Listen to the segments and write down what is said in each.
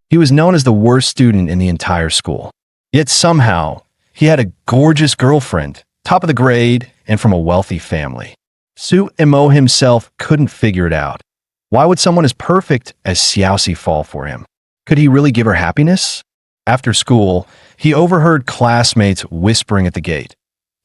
He was known as the worst student in the entire school. Yet somehow, he had a gorgeous girlfriend, top of the grade, and from a wealthy family. Su-imo himself couldn't figure it out. Why would someone as perfect as Xiaoxi fall for him? Could he really give her happiness? After school, he overheard classmates whispering at the gate.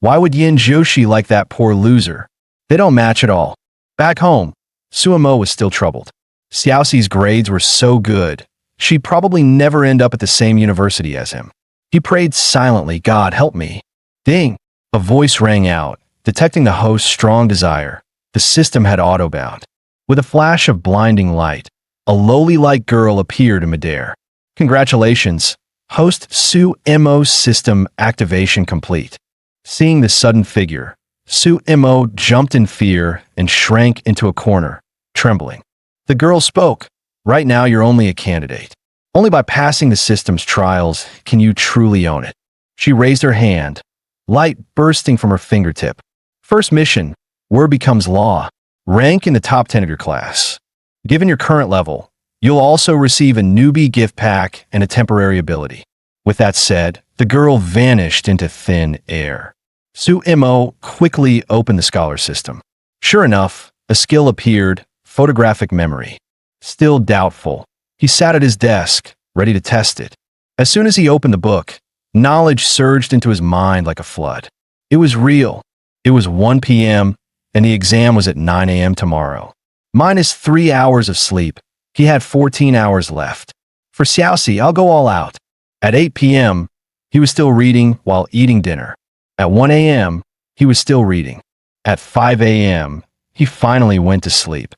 Why would Yin Joshi like that poor loser? They don't match at all. Back home, Su-imo was still troubled. Xiaoxi's grades were so good, she'd probably never end up at the same university as him. He prayed silently, God help me. Ding! A voice rang out, detecting the host's strong desire. The system had auto-bound. With a flash of blinding light, a lowly-like girl appeared in midair. Congratulations, host Su-imo's system activation complete. Seeing the sudden figure, Su-imo jumped in fear and shrank into a corner, trembling. The girl spoke. Right now you're only a candidate. Only by passing the system's trials can you truly own it. She raised her hand, light bursting from her fingertip. First mission, word becomes law. Rank in the top 10 of your class. Given your current level, you'll also receive a newbie gift pack and a temporary ability. With that said, the girl vanished into thin air. Su-imo quickly opened the scholar system. Sure enough, a skill appeared, photographic memory. Still doubtful, he sat at his desk, ready to test it. As soon as he opened the book, knowledge surged into his mind like a flood. It was real. It was 1 p.m., and the exam was at 9 a.m. tomorrow. Minus 3 hours of sleep, he had 14 hours left. For Xiaoxi, I'll go all out. At 8 p.m., he was still reading while eating dinner. At 1 a.m., he was still reading. At 5 a.m., he finally went to sleep,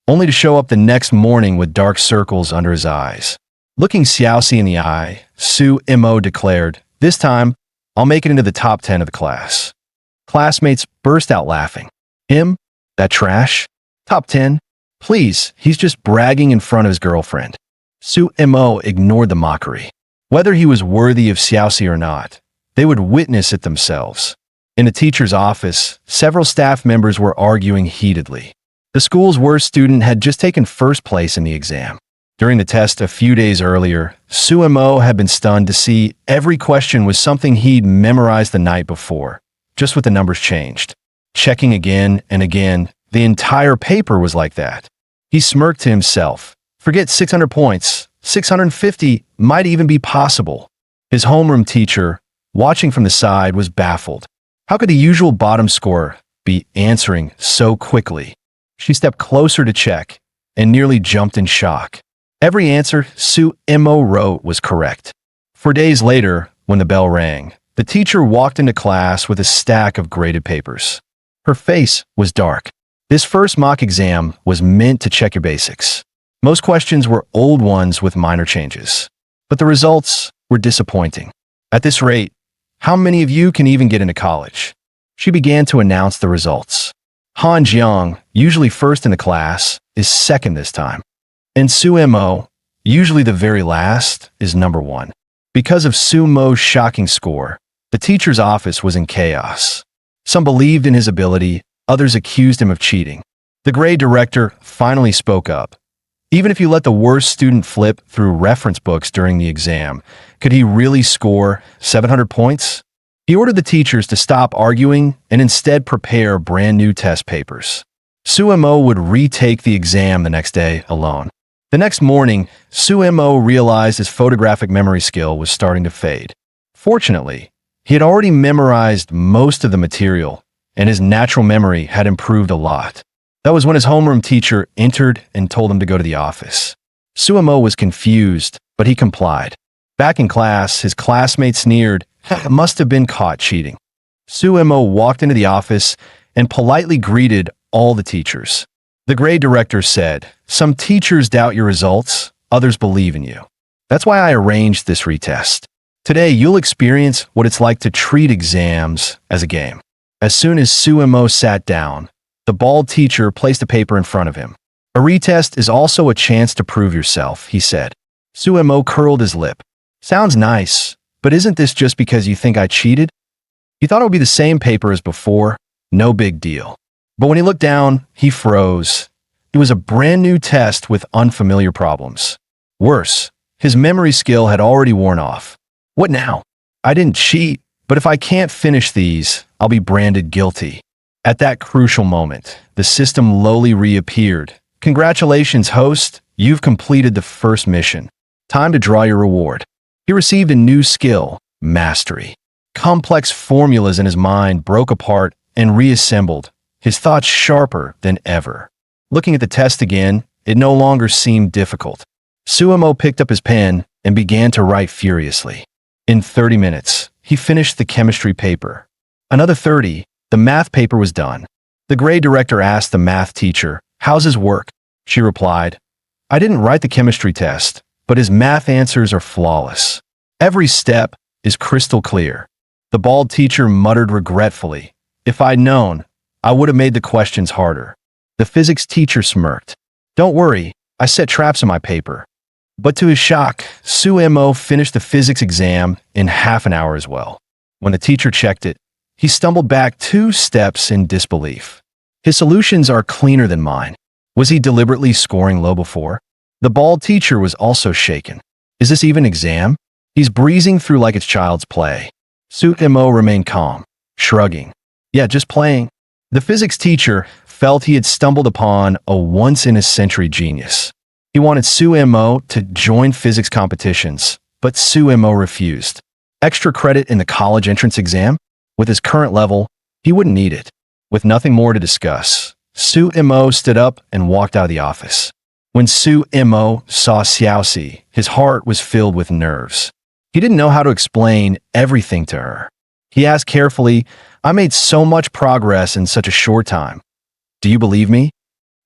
only to show up the next morning with dark circles under his eyes. Looking Xiaoxi in the eye, Su-imo declared, "This time, I'll make it into the top 10 of the class." Classmates burst out laughing. Him? That trash? Top 10? Please, he's just bragging in front of his girlfriend. Su-imo ignored the mockery. Whether he was worthy of Xiaoxi or not, they would witness it themselves. In the teacher's office, several staff members were arguing heatedly. The school's worst student had just taken first place in the exam. During the test a few days earlier, Su-imo had been stunned to see every question was something he'd memorized the night before, just with the numbers changed. Checking again and again, the entire paper was like that. He smirked to himself. Forget 600 points, 650 might even be possible. His homeroom teacher, watching from the side, was baffled. How could the usual bottom scorer be answering so quickly? She stepped closer to check and nearly jumped in shock. Every answer Su-imo wrote was correct. 4 days later, when the bell rang, the teacher walked into class with a stack of graded papers. Her face was dark. This first mock exam was meant to check your basics. Most questions were old ones with minor changes, but the results were disappointing. At this rate, how many of you can even get into college? She began to announce the results. Han Jiang, usually first in the class, is second this time. And Su-imo, usually the very last, is number 1. Because of Su-imo's shocking score, the teacher's office was in chaos. Some believed in his ability, others accused him of cheating. The grade director finally spoke up. Even if you let the worst student flip through reference books during the exam, could he really score 700 points? He ordered the teachers to stop arguing and instead prepare brand new test papers. Su-imo would retake the exam the next day alone. The next morning, Su-imo realized his photographic memory skill was starting to fade. Fortunately, he had already memorized most of the material, and his natural memory had improved a lot. That was when his homeroom teacher entered and told him to go to the office. Su-imo was confused, but he complied. Back in class, his classmates sneered, "Must have been caught cheating." Su-imo walked into the office and politely greeted all the teachers. The grade director said, "Some teachers doubt your results, others believe in you. That's why I arranged this retest. Today, you'll experience what it's like to treat exams as a game." As soon as Su-imo sat down, the bald teacher placed a paper in front of him. "A retest is also a chance to prove yourself," he said. Su-imo curled his lip. "Sounds nice, but isn't this just because you think I cheated?" He thought it would be the same paper as before, no big deal. But when he looked down, he froze. It was a brand new test with unfamiliar problems. Worse, His memory skill had already worn off. What now? I didn't cheat, but if I can't finish these, I'll be branded guilty. At that crucial moment, the system lowly reappeared. Congratulations, host. You've completed the first mission. Time to draw your reward. He received a new skill, mastery. Complex formulas in his mind broke apart and reassembled, his thoughts sharper than ever. Looking at the test again, it no longer seemed difficult. Suemo picked up his pen and began to write furiously. In 30 minutes, he finished the chemistry paper. Another 30, the math paper was done. The grade director asked the math teacher, "How's his work?" She replied, "I didn't write the chemistry test, but his math answers are flawless. Every step is crystal clear." The bald teacher muttered regretfully, "If I'd known, I would have made the questions harder." The physics teacher smirked. "Don't worry, I set traps in my paper." But to his shock, Suemo finished the physics exam in half an hour as well. When the teacher checked it, he stumbled back 2 steps in disbelief. His solutions are cleaner than mine. Was he deliberately scoring low before? The bald teacher was also shaken. Is this even an exam? He's breezing through like it's child's play. Suemo remained calm, shrugging. Yeah, just playing. The physics teacher felt he had stumbled upon a once-in-a-century genius. He wanted Suemo to join physics competitions, but Suemo refused. Extra credit in the college entrance exam? With his current level, he wouldn't need it. With nothing more to discuss, Suemo stood up and walked out of the office. When Suemo saw Xiaoxi, his heart was filled with nerves. He didn't know how to explain everything to her. He asked carefully, "I made so much progress in such a short time. Do you believe me?"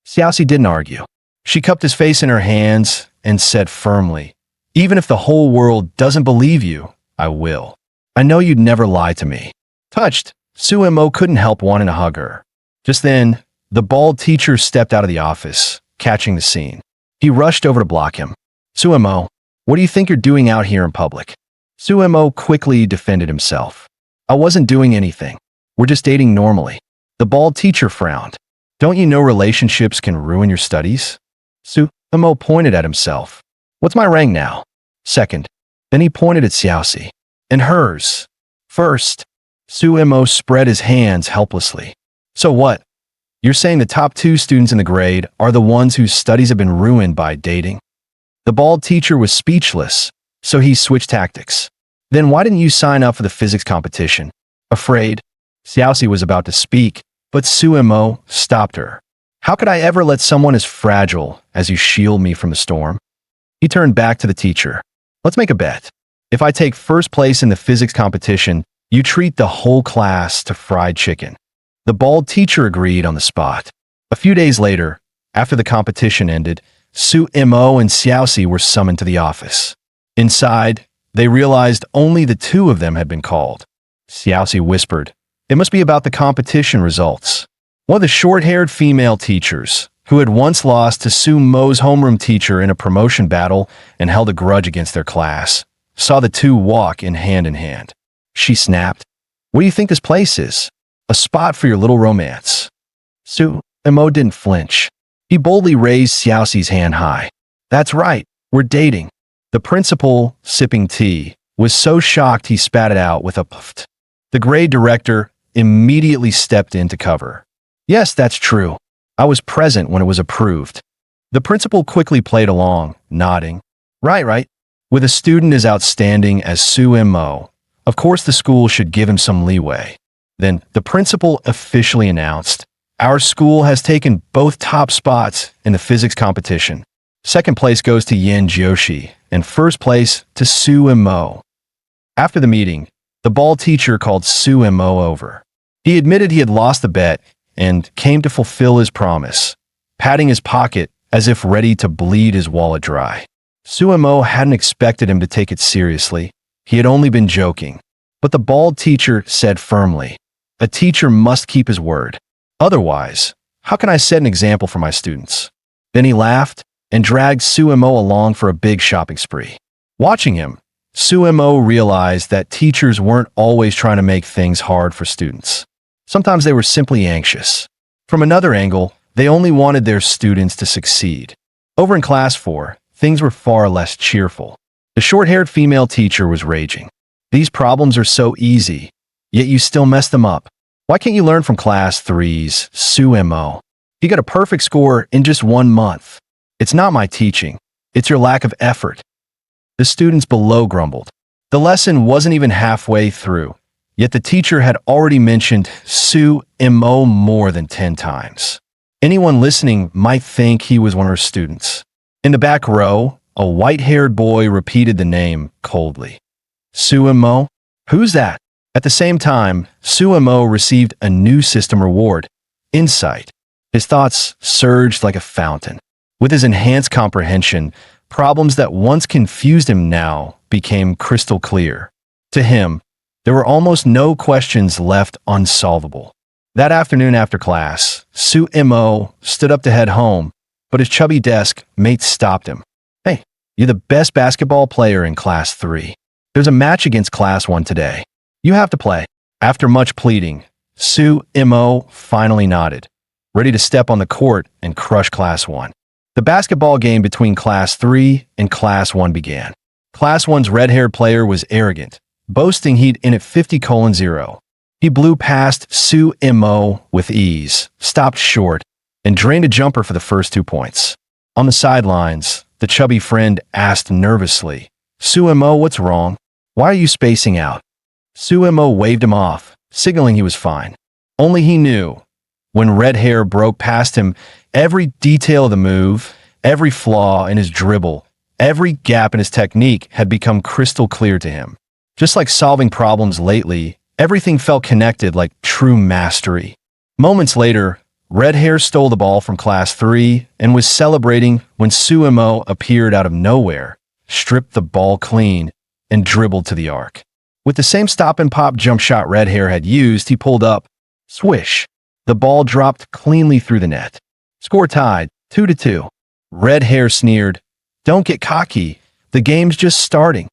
Xiaoxi didn't argue. She cupped his face in her hands and said firmly, "Even if the whole world doesn't believe you, I will. I know you'd never lie to me." Touched, Suemo couldn't help wanting to hug her. Just then, the bald teacher stepped out of the office, catching the scene. He rushed over to block him. "Suemo, what do you think you're doing out here in public?" Suemo quickly defended himself. "I wasn't doing anything. We're just dating normally." The bald teacher frowned. "Don't you know relationships can ruin your studies?" Suemo pointed at himself. "What's my rank now?" "Second." Then he pointed at Xiaoxi. "And hers?" "First." Suemo spread his hands helplessly. "So what? You're saying the top 2 students in the grade are the ones whose studies have been ruined by dating?" The bald teacher was speechless, so he switched tactics. "Then why didn't you sign up for the physics competition?" Afraid. Xiaoxi was about to speak, but Suemo stopped her. "How could I ever let someone as fragile as you shield me from the storm?" He turned back to the teacher. "Let's make a bet. If I take first place in the physics competition, you treat the whole class to fried chicken." The bald teacher agreed on the spot. A few days later, after the competition ended, Suemo and Xiaoxi were summoned to the office. Inside, they realized only the 2 of them had been called. Xiaoxi whispered, "It must be about the competition results." One of the short-haired female teachers, who had once lost to Suemo's homeroom teacher in a promotion battle and held a grudge against their class, saw the 2 walk in hand. She snapped, "What do you think this place is? A spot for your little romance." Suemo didn't flinch. He boldly raised Xiaoxi's hand high. "That's right, we're dating." The principal, sipping tea, was so shocked he spat it out with a puff. The grade director immediately stepped in to cover. "Yes, that's true. I was present when it was approved." The principal quickly played along, nodding. Right. With a student as outstanding as Suemo, of course the school should give him some leeway." Then the principal officially announced, "Our school has taken both top spots in the physics competition. Second place goes to Yen Jiushi, and first place to Suemo." After the meeting, the bald teacher called Suemo over. He admitted he had lost the bet and came to fulfill his promise, patting his pocket as if ready to bleed his wallet dry. Suemo hadn't expected him to take it seriously. He had only been joking. But the bald teacher said firmly, "A teacher must keep his word. Otherwise, how can I set an example for my students?" Then he laughed and dragged Suemo along for a big shopping spree. Watching him, Suemo realized that teachers weren't always trying to make things hard for students. Sometimes they were simply anxious. From another angle, they only wanted their students to succeed. Over in class 4, things were far less cheerful. The short-haired female teacher was raging. These problems are so easy, yet you still mess them up. Why can't you learn from class 3's Sumo? He got a perfect score in just 1 month. It's not my teaching. It's your lack of effort. The students below grumbled. The lesson wasn't even halfway through, yet the teacher had already mentioned Sumo more than 10 times. Anyone listening might think he was one of her students. In the back row, a white-haired boy repeated the name coldly. Sumo? Who's that? At the same time, Sumo received a new system reward, insight. His thoughts surged like a fountain. With his enhanced comprehension, problems that once confused him now became crystal clear. To him, there were almost no questions left unsolvable. That afternoon after class, Sumo stood up to head home, but his chubby desk mate stopped him. Hey, you're the best basketball player in class 3. There's a match against class 1 today. You have to play. After much pleading, Sumo finally nodded, ready to step on the court and crush class 1. The basketball game between class 3 and class 1 began. Class 1's red-haired player was arrogant, boasting he'd in at 50:0. He blew past Sumo with ease, stopped short, and drained a jumper for the first 2 points. On the sidelines, the chubby friend asked nervously, Sumo, what's wrong? Why are you spacing out? Sumo waved him off, signaling he was fine. Only he knew. When red hair broke past him, every detail of the move, every flaw in his dribble, every gap in his technique had become crystal clear to him. Just like solving problems lately, everything felt connected like true mastery. Moments later, red hair stole the ball from class 3 and was celebrating when Sumo appeared out of nowhere, stripped the ball clean, and dribbled to the arc. With the same stop-and-pop jump shot red hair had used, he pulled up. Swish. The ball dropped cleanly through the net. Score tied, 2-2. Red hair sneered, don't get cocky. The game's just starting.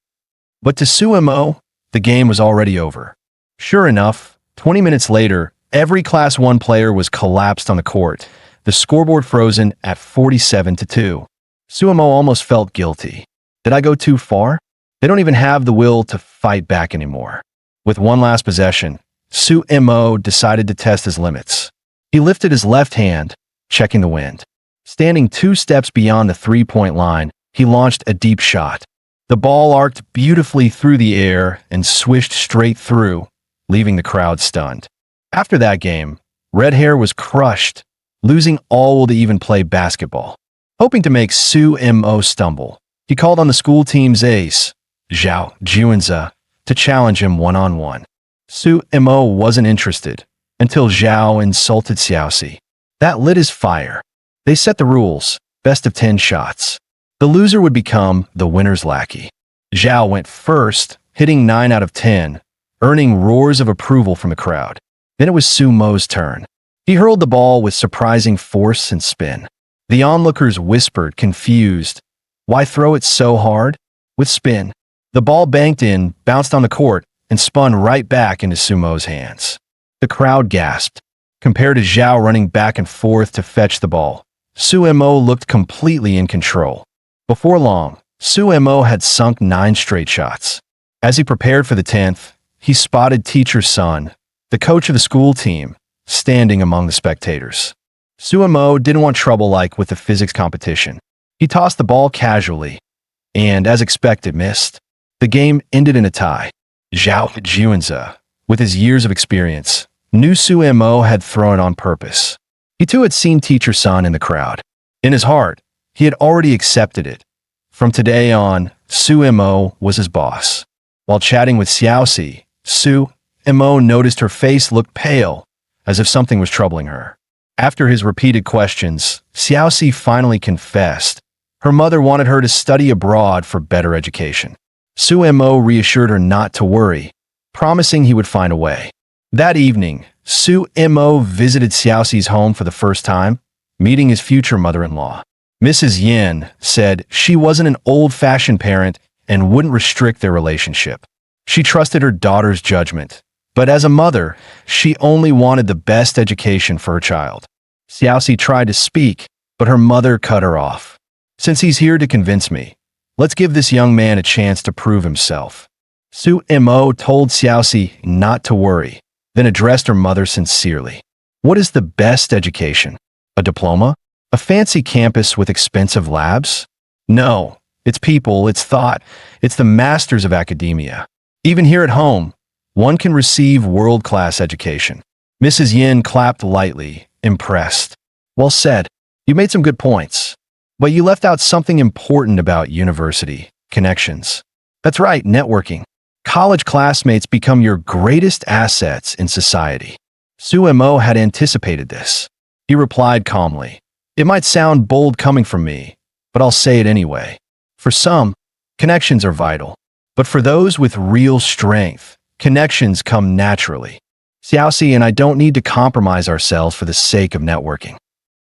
But to Sumo, the game was already over. Sure enough, 20 minutes later, every Class 1 player was collapsed on the court, the scoreboard frozen at 47-2. Sumo almost felt guilty. Did I go too far? They don't even have the will to fight back anymore. With one last possession, Sumo decided to test his limits. He lifted his left hand, checking the wind. Standing 2 steps beyond the three-point line, he launched a deep shot. The ball arced beautifully through the air and swished straight through, leaving the crowd stunned. After that game, red hair was crushed, losing all will to even play basketball. Hoping to make Sumo stumble, he called on the school team's ace, Zhao Juanza, to challenge him one-on-one. Sumo wasn't interested until Zhao insulted Xiaoxi. That lit his fire. They set the rules, best of 10 shots. The loser would become the winner's lackey. Zhao went first, hitting 9 out of 10, earning roars of approval from the crowd. Then it was Sumo's turn. He hurled the ball with surprising force and spin. The onlookers whispered, confused, why throw it so hard? With spin. The ball banked in, bounced on the court, and spun right back into Sumo's hands. The crowd gasped. Compared to Zhao running back and forth to fetch the ball, Sumo looked completely in control. Before long, Sumo had sunk 9 straight shots. As he prepared for the 10th, he spotted Teacher Sun, the coach of the school team, standing among the spectators. Sumo didn't want trouble like with the physics competition. He tossed the ball casually, and as expected, missed. The game ended in a tie. Zhao Juanza, with his years of experience, knew Sumo had thrown it on purpose. He too had seen Teacher Sun in the crowd. In his heart, he had already accepted it. From today on, Sumo was his boss. While chatting with Xiaoxi, Sumo noticed her face looked pale, as if something was troubling her. After his repeated questions, Xiaoxi finally confessed. Her mother wanted her to study abroad for better education. Sumo reassured her not to worry, promising he would find a way. That evening, Sumo visited Xiaoxi's home for the first time, meeting his future mother-in-law. Mrs. Yin said she wasn't an old-fashioned parent and wouldn't restrict their relationship. She trusted her daughter's judgment, but as a mother, she only wanted the best education for her child. Xiaoxi tried to speak, but her mother cut her off. Since he's here to convince me, Let's give this young man a chance to prove himself. Su Mo told Xiaoxi not to worry, then addressed her mother sincerely. What is the best education? A diploma? A fancy campus with expensive labs? No, it's people, it's thought, it's the masters of academia. Even here at home, one can receive world-class education. Mrs. Yin clapped lightly, impressed. Well said. You made some good points. But you left out something important about university connections. That's right, networking. College classmates become your greatest assets in society. Su Mo had anticipated this. He replied calmly, "It might sound bold coming from me, but I'll say it anyway. For some, connections are vital. But for those with real strength, connections come naturally. Xiaoxi and I don't need to compromise ourselves for the sake of networking."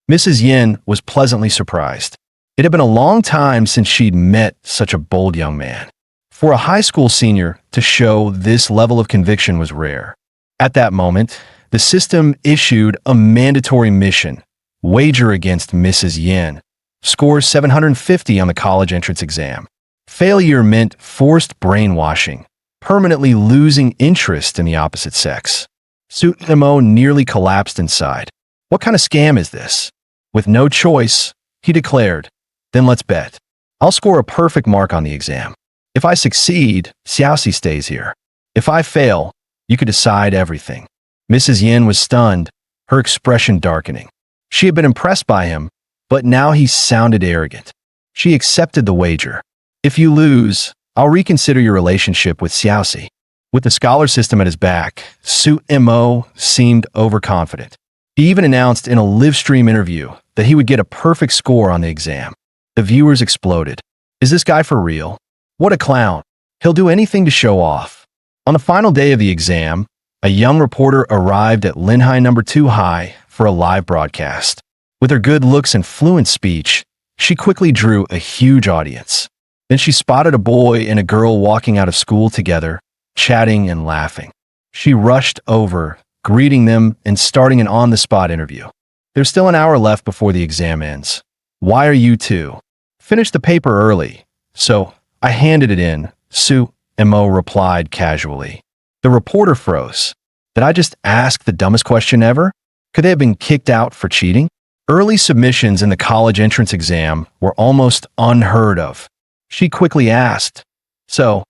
Mrs. Yin was pleasantly surprised. It had been a long time since she'd met such a bold young man. For a high school senior to show this level of conviction was rare. At that moment, the system issued a mandatory mission, wager against Mrs. Yin. Score 750 on the college entrance exam. Failure meant forced brainwashing, permanently losing interest in the opposite sex. Su Mo nearly collapsed inside. What kind of scam is this? With no choice, he declared, "Then let's bet. I'll score a perfect mark on the exam. If I succeed, Xiaoxi stays here. If I fail, you could decide everything." Mrs. Yin was stunned, her expression darkening. She had been impressed by him, but now he sounded arrogant. She accepted the wager. "If you lose, I'll reconsider your relationship with Xiaoxi." With the scholar system at his back, Su Mo seemed overconfident. He even announced in a live-stream interview that he would get a perfect score on the exam. The viewers exploded. Is this guy for real? What a clown. He'll do anything to show off. On the final day of the exam, a young reporter arrived at Linhai No. 2 High for a live broadcast. With her good looks and fluent speech, she quickly drew a huge audience. Then she spotted a boy and a girl walking out of school together, chatting and laughing. She rushed over, greeting them and starting an on-the-spot interview. "There's still an hour left before the exam ends. Why are you two?" "Finished the paper early, so I handed it in," Su Mo replied casually. The reporter froze. Did I just ask the dumbest question ever? Could they have been kicked out for cheating? Early submissions in the college entrance exam were almost unheard of. She quickly asked, "So,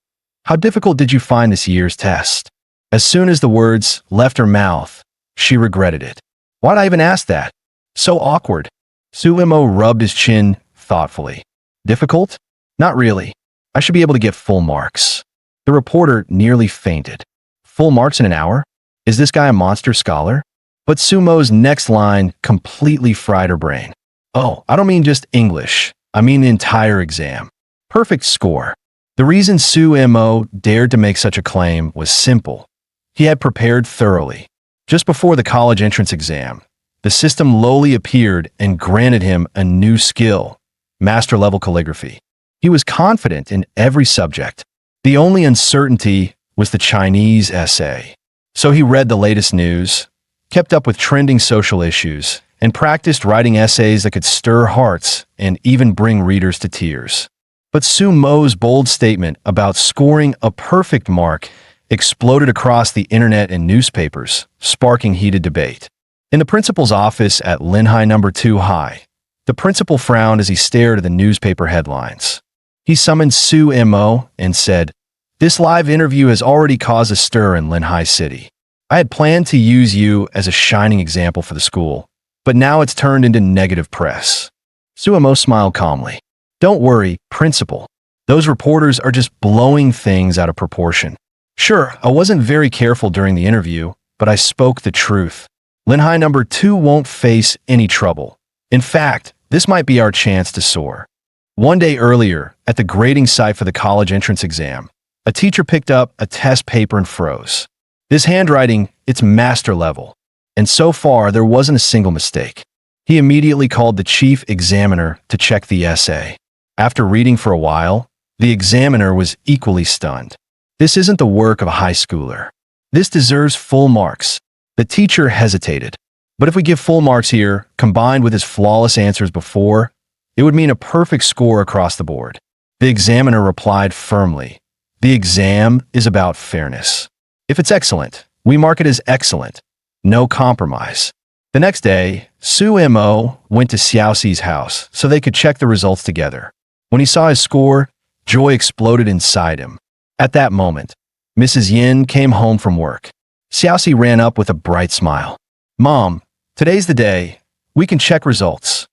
how difficult did you find this year's test?" As soon as the words left her mouth, she regretted it. Why'd I even ask that? So awkward. Su Mo rubbed his chin thoughtfully. Difficult? Not really. I should be able to get full marks. The reporter nearly fainted. Full marks in an hour? Is this guy a monster scholar? But Su Mo's next line completely fried her brain. "Oh, I don't mean just English. I mean the entire exam. Perfect score." The reason Su Mo dared to make such a claim was simple. He had prepared thoroughly. Just before the college entrance exam, the system lowly appeared and granted him a new skill, master-level calligraphy. He was confident in every subject. The only uncertainty was the Chinese essay. So he read the latest news, kept up with trending social issues, and practiced writing essays that could stir hearts and even bring readers to tears. But Su Mo's bold statement about scoring a perfect mark exploded across the internet and newspapers, sparking heated debate. In the principal's office at Linhai No. 2 High, the principal frowned as he stared at the newspaper headlines. He summoned Su Mo and said, "This live interview has already caused a stir in Linhai City. I had planned to use you as a shining example for the school, but now it's turned into negative press." Su Mo smiled calmly. "Don't worry, principal. Those reporters are just blowing things out of proportion. Sure, I wasn't very careful during the interview, but I spoke the truth. Linhai No. 2 won't face any trouble. In fact, this might be our chance to soar." One day earlier, at the grading site for the college entrance exam, a teacher picked up a test paper and froze. This handwriting, it's master level. And so far, there wasn't a single mistake. He immediately called the chief examiner to check the essay. After reading for a while, the examiner was equally stunned. This isn't the work of a high schooler. This deserves full marks. The teacher hesitated. But if we give full marks here, combined with his flawless answers before, it would mean a perfect score across the board. The examiner replied firmly, "The exam is about fairness. If it's excellent, we mark it as excellent. No compromise." The next day, Su Mo went to Xiaoxi's house so they could check the results together. When he saw his score, joy exploded inside him. At that moment, Mrs. Yin came home from work. Xiaoxi ran up with a bright smile. "Mom, today's the day. We can check results."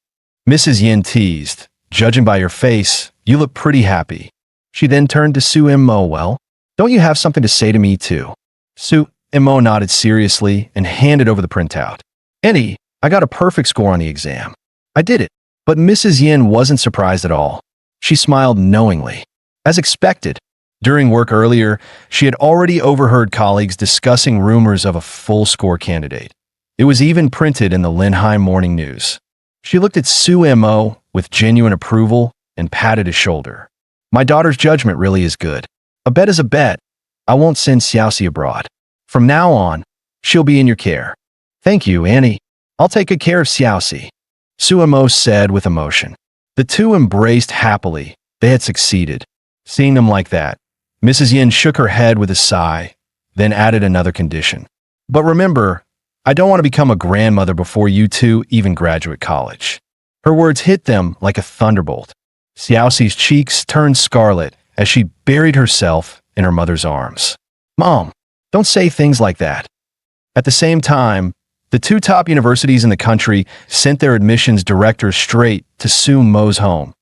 Mrs. Yin teased, "Judging by your face, you look pretty happy." She then turned to Su Mo. "Well, don't you have something to say to me too?" Su Mo nodded seriously and handed over the printout. "Auntie, I got a perfect score on the exam." "I did it." But Mrs. Yin wasn't surprised at all. She smiled knowingly. As expected, during work earlier, she had already overheard colleagues discussing rumors of a full score candidate. It was even printed in the Linhai Morning News. She looked at Su Mo with genuine approval and patted his shoulder. "My daughter's judgment really is good. A bet is a bet. I won't send Xiaoxi abroad. From now on, she'll be in your care." "Thank you, Annie. I'll take good care of Xiaoxi," Su Mo said with emotion. The two embraced happily. They had succeeded. Seeing them like that, Mrs. Yin shook her head with a sigh, then added another condition. "But remember, I don't want to become a grandmother before you two even graduate college." Her words hit them like a thunderbolt. Xiaoxi's cheeks turned scarlet as she buried herself in her mother's arms. "Mom, don't say things like that." At the same time, the two top universities in the country sent their admissions directors straight to Su Mo's home,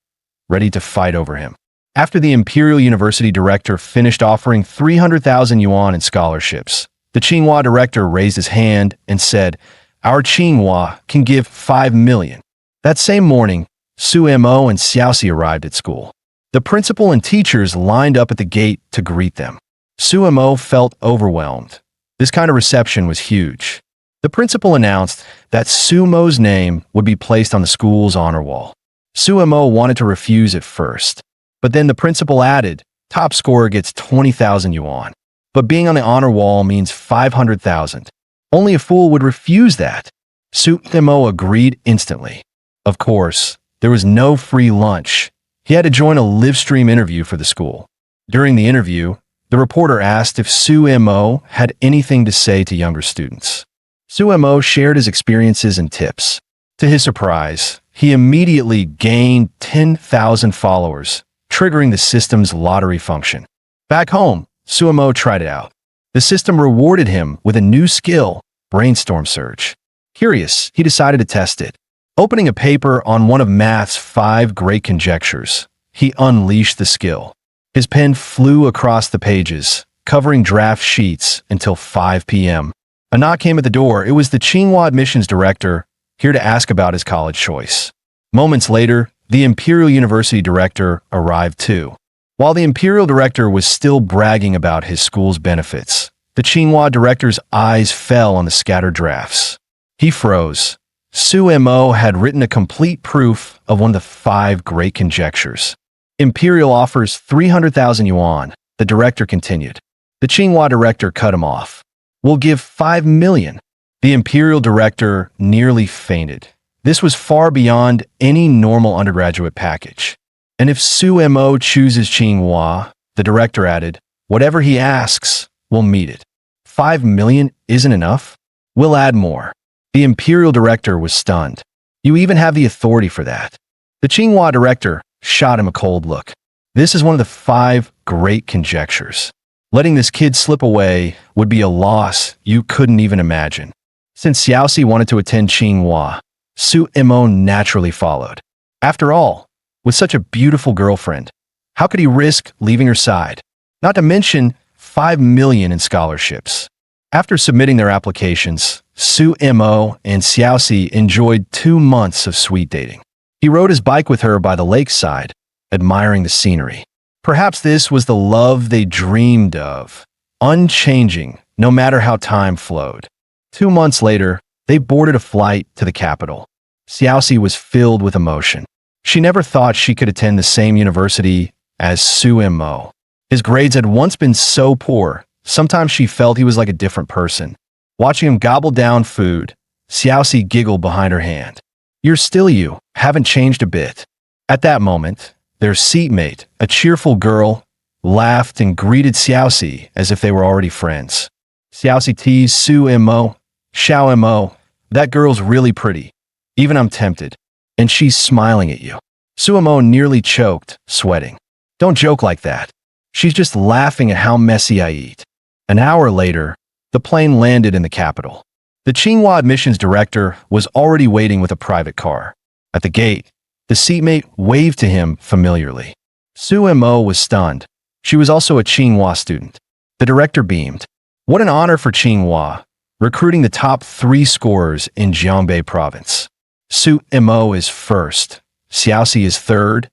ready to fight over him. After the Imperial University director finished offering 300,000 yuan in scholarships, the Tsinghua director raised his hand and said, "Our Tsinghua can give 5 million. That same morning, Su Mo and Xiaoxi arrived at school. The principal and teachers lined up at the gate to greet them. Su Mo felt overwhelmed. This kind of reception was huge. The principal announced that Su Mo's name would be placed on the school's honor wall. Su Mo wanted to refuse at first, but then the principal added, "Top scorer gets 20,000 yuan. But being on the honor wall means 500,000. Only a fool would refuse that." Su Mo agreed instantly. Of course, there was no free lunch. He had to join a live stream interview for the school. During the interview, the reporter asked if Su Mo had anything to say to younger students. Su Mo shared his experiences and tips. To his surprise, he immediately gained 10,000 followers, triggering the system's lottery function. Back home, Su Mo tried it out. The system rewarded him with a new skill, brainstorm search. Curious, he decided to test it. Opening a paper on one of math's 5 great conjectures, he unleashed the skill. His pen flew across the pages, covering draft sheets until 5 p.m. A knock came at the door. It was the Tsinghua admissions director, here to ask about his college choice. Moments later, the Imperial University director arrived too. While the Imperial director was still bragging about his school's benefits, the Tsinghua director's eyes fell on the scattered drafts. He froze. Su Mo had written a complete proof of one of the 5 great conjectures. Imperial offers 300,000 yuan, the director continued. The Tsinghua director cut him off. "We'll give 5 million. The Imperial director nearly fainted. This was far beyond any normal undergraduate package. "And if Su Mo chooses Tsinghua," the director added, "whatever he asks, we'll meet it. 5 million isn't enough? We'll add more." The Imperial director was stunned. "You even have the authority for that?" The Tsinghua director shot him a cold look. "This is one of the 5 great conjectures. Letting this kid slip away would be a loss you couldn't even imagine." Since Xiaoxi wanted to attend Tsinghua, Su Mo naturally followed. After all, with such a beautiful girlfriend, how could he risk leaving her side? Not to mention 5 million in scholarships. After submitting their applications, Su Mo and Xiaoxi enjoyed 2 months of sweet dating. He rode his bike with her by the lakeside, admiring the scenery. Perhaps this was the love they dreamed of, unchanging no matter how time flowed. 2 months later, they boarded a flight to the capital. Xiaoxi was filled with emotion. She never thought she could attend the same university as Su Mo. His grades had once been so poor, sometimes she felt he was like a different person. Watching him gobble down food, Xiaoxi giggled behind her hand. "You're still you, haven't changed a bit." At that moment, their seatmate, a cheerful girl, laughed and greeted Xiaoxi as if they were already friends. Xiaoxi teased Su Mo, Xiao Mo, that girl's really pretty. Even I'm tempted. And she's smiling at you. Su Mo nearly choked, sweating. Don't joke like that. She's just laughing at how messy I eat. An hour later, the plane landed in the capital. The Tsinghua admissions director was already waiting with a private car. At the gate, the seatmate waved to him familiarly. Su Mo was stunned. She was also a Tsinghua student. The director beamed. What an honor for Tsinghua, recruiting the top 3 scorers in Jiangbei province. Su Mo is first, Xiaoxi is third,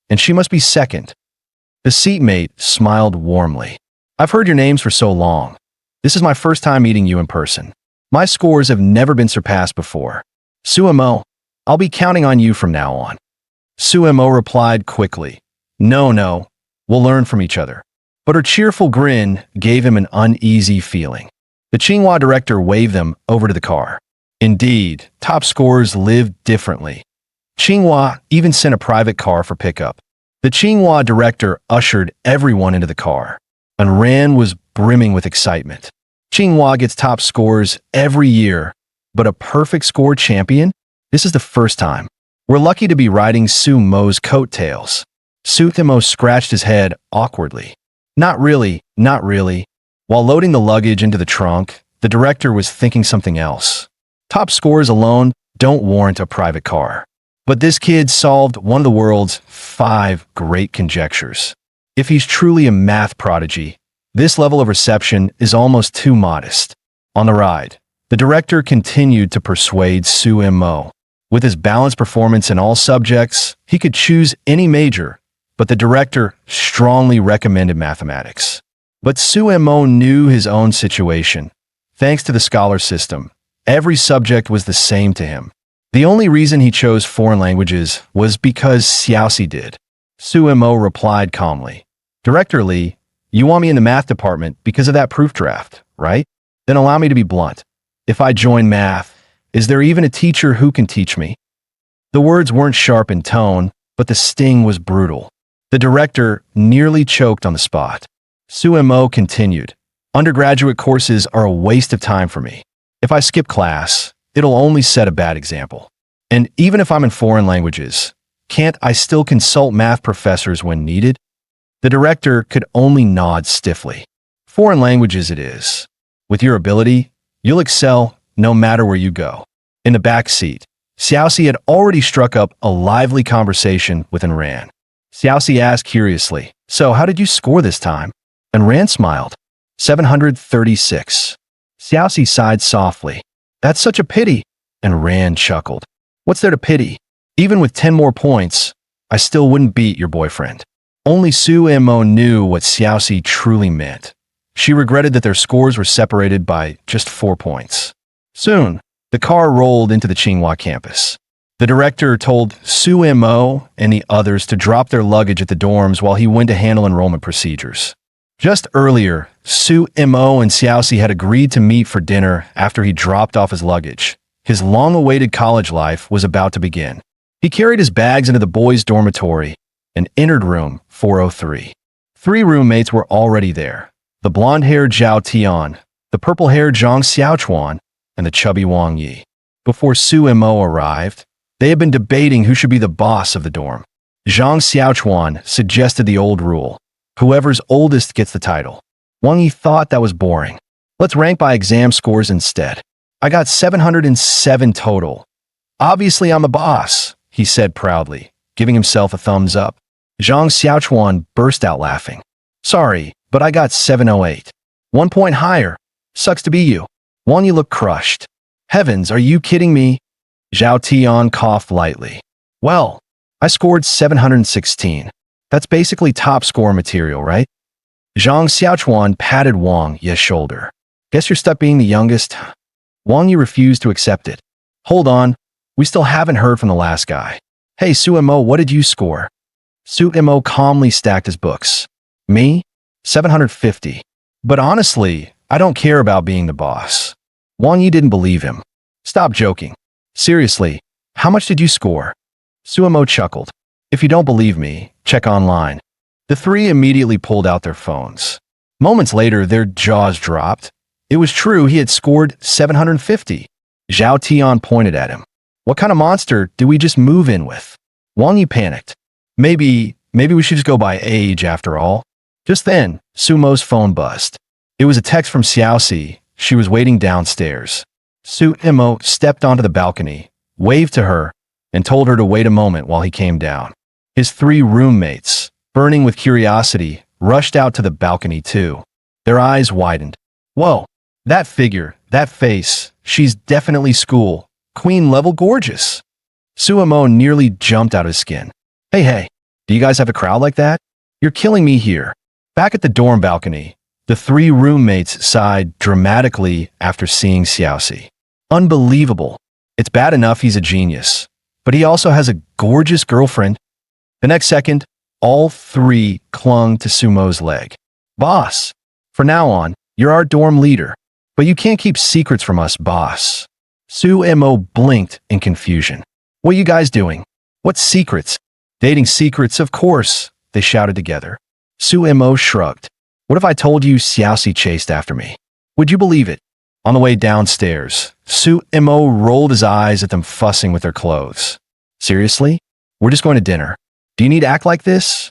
and she must be second. The seatmate smiled warmly. I've heard your names for so long. This is my first time meeting you in person. My scores have never been surpassed before. Su Mo, I'll be counting on you from now on. Su Mo replied quickly. No, we'll learn from each other. But her cheerful grin gave him an uneasy feeling. The Tsinghua director waved them over to the car. Indeed, top scorers lived differently. Tsinghua even sent a private car for pickup. The Tsinghua director ushered everyone into the car, and Ran was brimming with excitement. Tsinghua gets top scores every year, but a perfect score champion? This is the first time. We're lucky to be riding Su Mo's coattails. Su Mo scratched his head awkwardly. Not really. While loading the luggage into the trunk, the director was thinking something else. Top scores alone don't warrant a private car. But this kid solved one of the world's 5 great conjectures. If he's truly a math prodigy, this level of reception is almost too modest. On the ride, the director continued to persuade Su Mo. With his balanced performance in all subjects, he could choose any major, but the director strongly recommended mathematics. But Su Mo knew his own situation. Thanks to the scholar system, every subject was the same to him. The only reason he chose foreign languages was because Xiaoxi did. Su Mo replied calmly. Director Lee, you want me in the math department because of that proof draft, right? Then allow me to be blunt. If I join math, is there even a teacher who can teach me? The words weren't sharp in tone, but the sting was brutal. The director nearly choked on the spot. Su Mo continued. Undergraduate courses are a waste of time for me. If I skip class, it'll only set a bad example. And even if I'm in foreign languages, can't I still consult math professors when needed? The director could only nod stiffly. Foreign languages it is. With your ability, you'll excel no matter where you go. In the back seat, Xiaoxi had already struck up a lively conversation with Ran. Xiaoxi asked curiously, so how did you score this time? And Ran smiled. 736. Xiaoxi sighed softly. That's such a pity. And Ran chuckled. What's there to pity? Even with 10 more points, I still wouldn't beat your boyfriend. Only Su Mo knew what Xiaoxi truly meant. She regretted that their scores were separated by just 4 points. Soon, the car rolled into the Tsinghua campus. The director told Su Mo and the others to drop their luggage at the dorms while he went to handle enrollment procedures. Just earlier, Su Mo and Xiaoxi had agreed to meet for dinner after he dropped off his luggage. His long-awaited college life was about to begin. He carried his bags into the boys' dormitory and entered room 403. 3 roommates were already there. The blonde-haired Zhao Tian, the purple-haired Zhang Xiaochuan, and the chubby Wang Yi. Before Su Mo arrived, they had been debating who should be the boss of the dorm. Zhang Xiaochuan suggested the old rule. Whoever's oldest gets the title. Wang Yi thought that was boring. Let's rank by exam scores instead. I got 707 total. Obviously, I'm the boss, he said proudly, giving himself a thumbs up. Zhang Xiaochuan burst out laughing. Sorry, but I got 708. 1 point higher. Sucks to be you. Wang Yi looked crushed. Heavens, are you kidding me? Zhao Tian coughed lightly. Well, I scored 716. That's basically top score material, right? Zhang Xiaochuan patted Wang Yi's shoulder. Guess you're stuck being the youngest. Wang Yi refused to accept it. Hold on, we still haven't heard from the last guy. Hey, Su Mo, what did you score? Su Mo calmly stacked his books. Me? 750. But honestly, I don't care about being the boss. Wang Yi didn't believe him. Stop joking. Seriously, how much did you score? Su Mo chuckled. If you don't believe me, check online. The three immediately pulled out their phones. Moments later, their jaws dropped. It was true, he had scored 750. Zhao Tian pointed at him. What kind of monster did we just move in with? Wang Yi panicked. Maybe we should just go by age after all. Just then, Sumo's phone buzzed. It was a text from Xiaoxi. She was waiting downstairs. Su Imo stepped onto the balcony, waved to her, and told her to wait a moment while he came down. His three roommates, burning with curiosity, rushed out to the balcony too. Their eyes widened. Whoa, that figure, that face, she's definitely school, queen-level gorgeous. Suemo nearly jumped out of his skin. Hey, do you guys have a crowd like that? You're killing me here. Back at the dorm balcony, the three roommates sighed dramatically after seeing Xiaoxi. Unbelievable. It's bad enough he's a genius, but he also has a gorgeous girlfriend. The next second, all three clung to Sumo's leg. Boss, from now on, you're our dorm leader, but you can't keep secrets from us, boss. Suemo blinked in confusion. What are you guys doing? What secrets? Dating secrets, of course, they shouted together. Suemo shrugged. What if I told you Xiaoxi chased after me? Would you believe it? On the way downstairs, Suemo rolled his eyes at them fussing with their clothes. Seriously? We're just going to dinner. Do you need to act like this?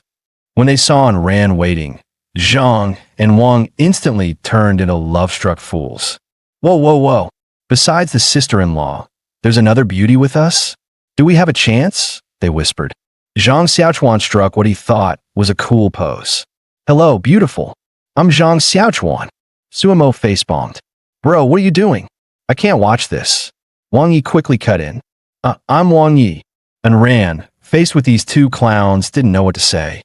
When they saw and ran waiting, Zhang and Wang instantly turned into love-struck fools. Whoa. Besides the sister-in-law, there's another beauty with us? Do we have a chance? They whispered. Zhang Xiaochuan struck what he thought was a cool pose. Hello, beautiful. I'm Zhang Xiaochuan. Suemo facepalmed. Bro, what are you doing? I can't watch this. Wang Yi quickly cut in. I'm Wang Yi. And ran, faced with these two clowns, didn't know what to say.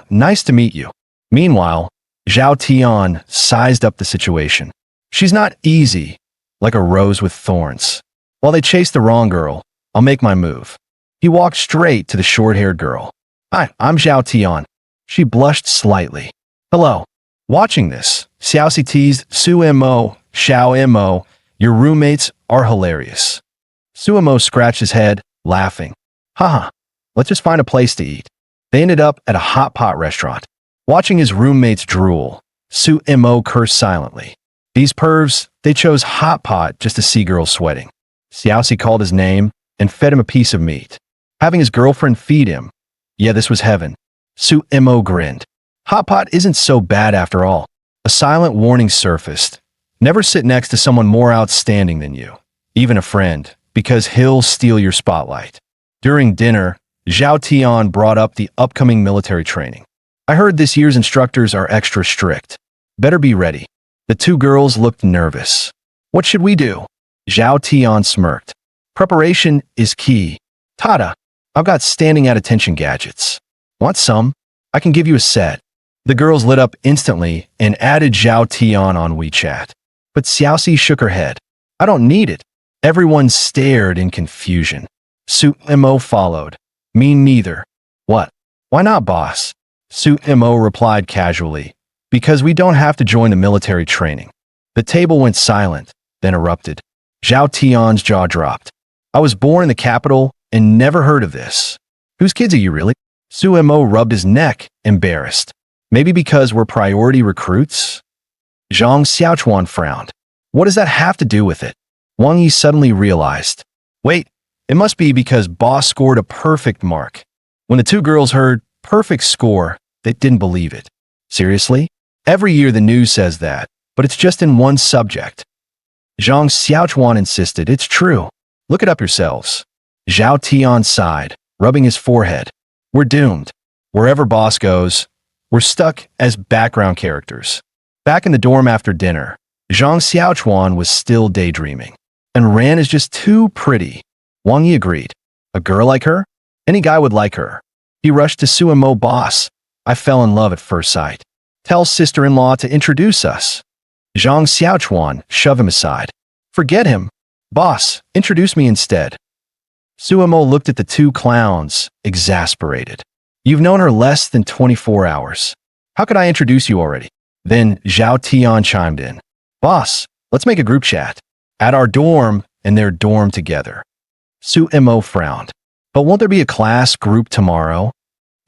Nice to meet you. Meanwhile, Zhao Tian sized up the situation. She's not easy, like a rose with thorns. While they chase the wrong girl, I'll make my move. He walked straight to the short-haired girl. Hi, I'm Zhao Tian. She blushed slightly. Hello. Watching this, Xiaoxi teased Suemo, Xiao, your roommates are hilarious. Suemo scratched his head, laughing. Haha, let's just find a place to eat. They ended up at a hot pot restaurant. Watching his roommates drool, Suemo cursed silently. These pervs, they chose hot pot just to see girls sweating. Xiaoxi called his name and fed him a piece of meat. Having his girlfriend feed him. Yeah, this was heaven. Suemo grinned. Hot pot isn't so bad after all. A silent warning surfaced. Never sit next to someone more outstanding than you, even a friend, because he'll steal your spotlight. During dinner, Zhao Tian brought up the upcoming military training. I heard this year's instructors are extra strict. Better be ready. The two girls looked nervous. What should we do? Zhao Tian smirked. Preparation is key. Tada, I've got standing at attention gadgets. Want some? I can give you a set. The girls lit up instantly and added Zhao Tian on WeChat. But Xiaoxi shook her head. I don't need it. Everyone stared in confusion. Suemo followed. Me neither. What? Why not, boss? Suemo replied casually. Because we don't have to join the military training. The table went silent, then erupted. Zhao Tian's jaw dropped. I was born in the capital and never heard of this. Whose kids are you really? Suemo rubbed his neck, embarrassed. Maybe because we're priority recruits? Zhang Xiaochuan frowned. What does that have to do with it? Wang Yi suddenly realized. Wait, it must be because boss scored a perfect mark. When the two girls heard perfect score, they didn't believe it. Seriously? Every year the news says that, but it's just in one subject. Zhang Xiaochuan insisted. It's true. Look it up yourselves. Zhao Tian sighed, rubbing his forehead. We're doomed. Wherever boss goes, we're stuck as background characters. Back in the dorm after dinner, Zhang Xiaochuan was still daydreaming. And Ran is just too pretty. Wang Yi agreed. A girl like her? Any guy would like her. He rushed to Suemo. Boss, I fell in love at first sight. Tell sister-in-law to introduce us. Zhang Xiaochuan shoved him aside. Forget him. Boss, introduce me instead. Suemo looked at the two clowns, exasperated. You've known her less than 24 hours. How could I introduce you already? Then Zhao Tian chimed in. Boss, let's make a group chat. At our dorm and their dorm together. Suemo frowned. But won't there be a class group tomorrow?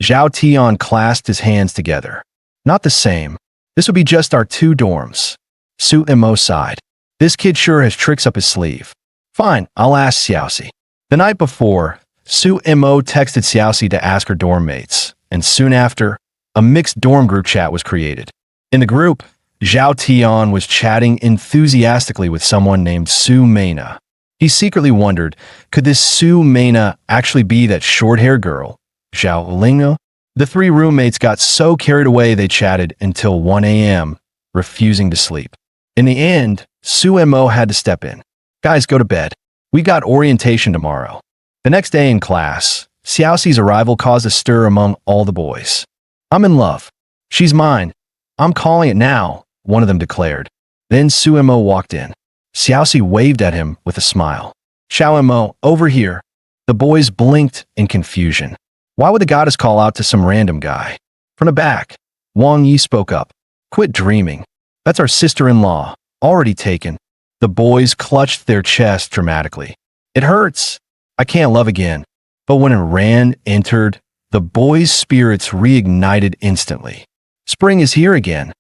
Zhao Tian clasped his hands together. Not the same. This would be just our 2 dorms. Su Mo sighed. This kid sure has tricks up his sleeve. Fine, I'll ask Xiaoxi. The night before, Su Mo texted Xiaoxi to ask her dorm mates, and soon after, a mixed dorm group chat was created. In the group, Zhao Tian was chatting enthusiastically with someone named Su Meina. He secretly wondered, could this Su Meina actually be that short-haired girl, Zhao Lingna? The 3 roommates got so carried away they chatted until 1 a.m., refusing to sleep. In the end, Su Mo had to step in. Guys, go to bed. We got orientation tomorrow. The next day in class, Xiaoxi's arrival caused a stir among all the boys. I'm in love. She's mine. I'm calling it now, one of them declared. Then Su Mo walked in. Xiaoxi waved at him with a smile. Xiao Mo, over here. The boys blinked in confusion. Why would the goddess call out to some random guy? From the back, Wang Yi spoke up. Quit dreaming. That's our sister-in-law, already taken. The boys clutched their chests dramatically. It hurts. I can't love again. But when Ran entered, the boys' spirits reignited instantly. Spring is here again.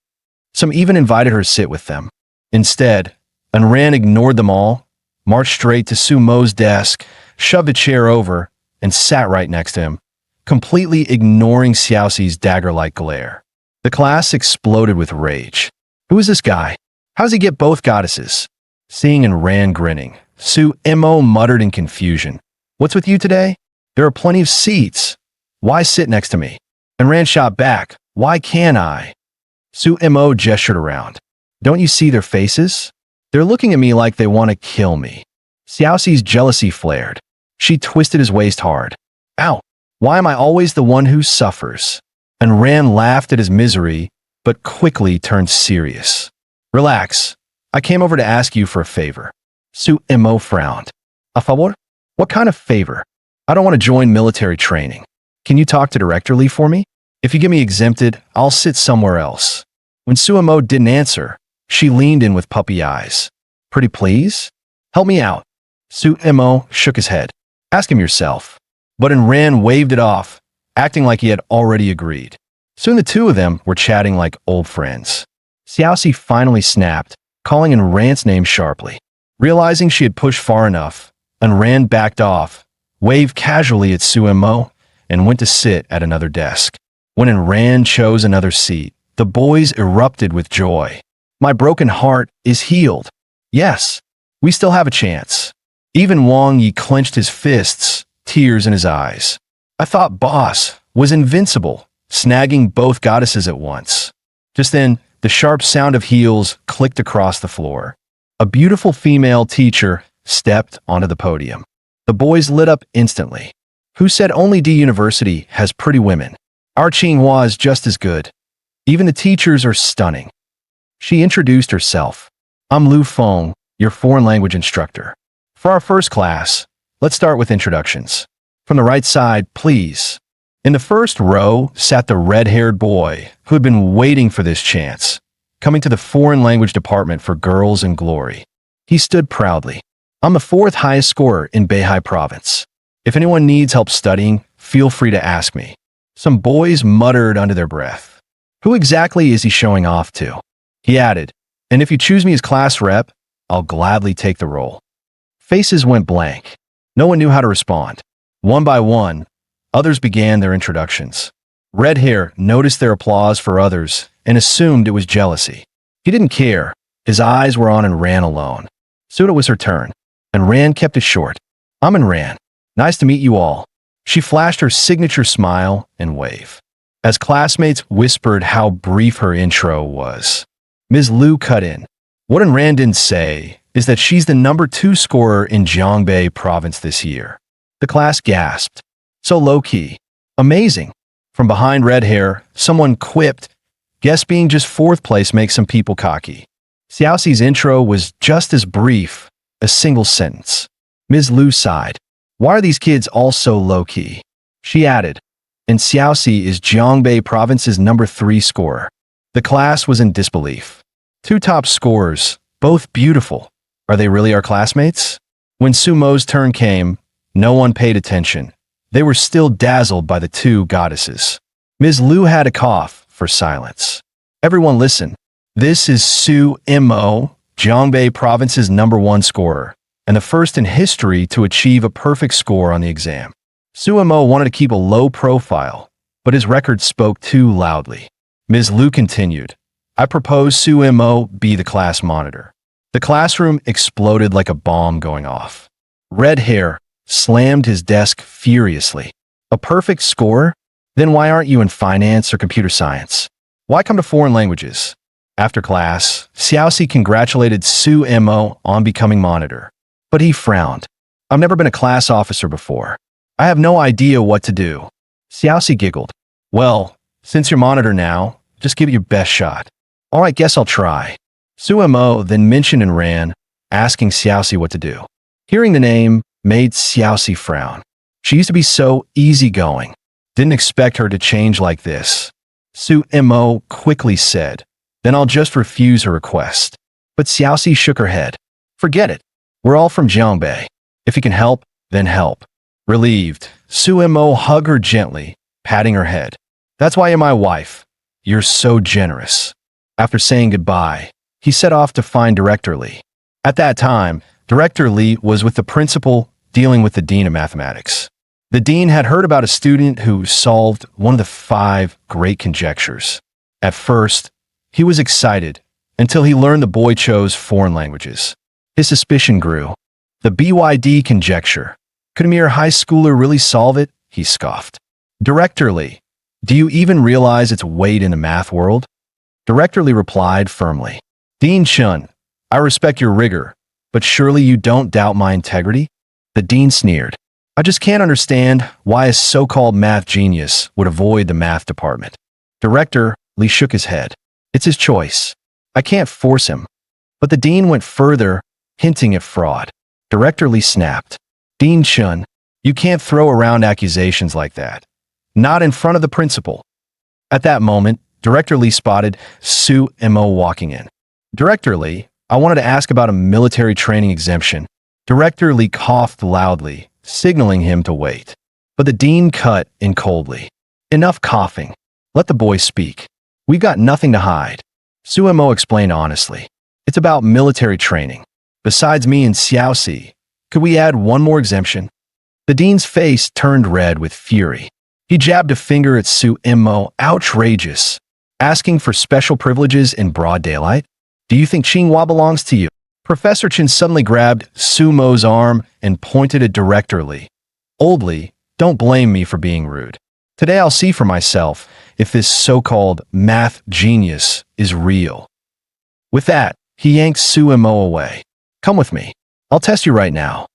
Some even invited her to sit with them. Instead, Ran ignored them all, marched straight to Su Mo's desk, shoved a chair over, and sat right next to him, completely ignoring Xiaoxi's dagger-like glare. The class exploded with rage. Who is this guy? How does he get both goddesses? Seeing Ran grinning, Su Mo muttered in confusion. What's with you today? There are plenty of seats. Why sit next to me? Ran shot back. Why can't I? Su Mo gestured around. Don't you see their faces? They're looking at me like they want to kill me. Xiaoxi's jealousy flared. She twisted his waist hard. Ow! Why am I always the one who suffers? Ran laughed at his misery, but quickly turned serious. Relax. I came over to ask you for a favor. Su Mo frowned. A favor? What kind of favor? I don't want to join military training. Can you talk to Director Lee for me? If you get me exempted, I'll sit somewhere else. When Su Mo didn't answer, she leaned in with puppy eyes. Pretty please? Help me out. Su Mo shook his head. Ask him yourself. But Ran waved it off, acting like he had already agreed. Soon the 2 of them were chatting like old friends. Xiaoxi finally snapped, calling Ran's name sharply. Realizing she had pushed far enough, Ran backed off, waved casually at Su Mo, and went to sit at another desk. When Ran chose another seat, the boys erupted with joy. My broken heart is healed. Yes, we still have a chance. Even Wang Yi clenched his fists, tears in his eyes. I thought Boss was invincible, snagging both goddesses at once. Just then, the sharp sound of heels clicked across the floor. A beautiful female teacher stepped onto the podium. The boys lit up instantly. Who said only D University has pretty women? Our Tsinghua is just as good. Even the teachers are stunning. She introduced herself. I'm Lu Feng, your foreign language instructor. For our first class, let's start with introductions. From the right side, please. In the first row sat the red-haired boy who had been waiting for this chance, coming to the foreign language department for Girls in Glory. He stood proudly. I'm the 4th highest scorer in Beihai Province. If anyone needs help studying, feel free to ask me. Some boys muttered under their breath. Who exactly is he showing off to? He added, and if you choose me as class rep, I'll gladly take the role. Faces went blank. No one knew how to respond. One by one, others began their introductions. Red Hair noticed their applause for others and assumed it was jealousy. He didn't care. His eyes were on Ran alone. Soon it was her turn, and Ran kept it short. I'm Ran. Nice to meet you all. She flashed her signature smile and wave. As classmates whispered how brief her intro was, Ms. Liu cut in. What Ran didn't say is that she's the number 2 scorer in Jiangbei Province this year. The class gasped. So low-key. Amazing. From behind Red Hair, someone quipped, guess being just 4th place makes some people cocky. Xiaoxi's intro was just as brief, a single sentence. Ms. Liu sighed. Why are these kids all so low-key? She added, and Xiaoxi is Jiangbei Province's number 3 scorer. The class was in disbelief. 2 top scorers, both beautiful. Are they really our classmates? When Su Mo's turn came, no one paid attention. They were still dazzled by the two goddesses. Ms. Liu had a cough for silence. Everyone listen. This is Su Mo, Jiangbei Province's #1 scorer, and the first in history to achieve a perfect score on the exam. Su Mo wanted to keep a low profile, but his record spoke too loudly. Ms. Liu continued, I propose Su Mo be the class monitor. The classroom exploded like a bomb going off. Red Hair slammed his desk furiously. A perfect score? Then why aren't you in finance or computer science? Why come to foreign languages? After class, Xiaoxi congratulated Su Mo on becoming monitor. But he frowned. I've never been a class officer before. I have no idea what to do. Xiaoxi giggled. Well, since you're monitor now, just give it your best shot. All right, guess I'll try. Su Mo then mentioned and ran, asking Xiaoxi what to do. Hearing the name made Xiaoxi frown. She used to be so easygoing. Didn't expect her to change like this. Su Mo quickly said, then I'll just refuse her request. But Xiaoxi shook her head. Forget it. We're all from Jiangbei. If you can help, then help. Relieved, Su Mo hugged her gently, patting her head. That's why you're my wife. You're so generous. After saying goodbye, he set off to find Director Li. At that time, Director Li was with the principal dealing with the dean of mathematics. The dean had heard about a student who solved one of the 5 great conjectures. At first, he was excited until he learned the boy chose foreign languages. His suspicion grew. The BYD conjecture. Could a mere high schooler really solve it? He scoffed. Director Li, do you even realize its weight in the math world? Director Li replied firmly. Dean Chun, I respect your rigor, but surely you don't doubt my integrity? The dean sneered. I just can't understand why a so-called math genius would avoid the math department. Director Li shook his head. It's his choice. I can't force him. But the dean went further, hinting at fraud. Director Li snapped. Dean Chun, you can't throw around accusations like that. Not in front of the principal. At that moment, Director Li spotted Su Mo walking in. Director Li, I wanted to ask about a military training exemption. Director Li coughed loudly, signaling him to wait. But the dean cut in coldly. Enough coughing. Let the boy speak. We've got nothing to hide. Su Mo explained honestly. It's about military training. Besides me and Xiaoxi, could we add one more exemption? The dean's face turned red with fury. He jabbed a finger at Su Mo. Outrageous. Asking for special privileges in broad daylight? Do you think Xinhua belongs to you? Professor Chen suddenly grabbed Su Mo's arm and pointed at Director Li. Old Li, don't blame me for being rude. Today I'll see for myself if this so-called math genius is real. With that, he yanked Su Mo away. Come with me. I'll test you right now.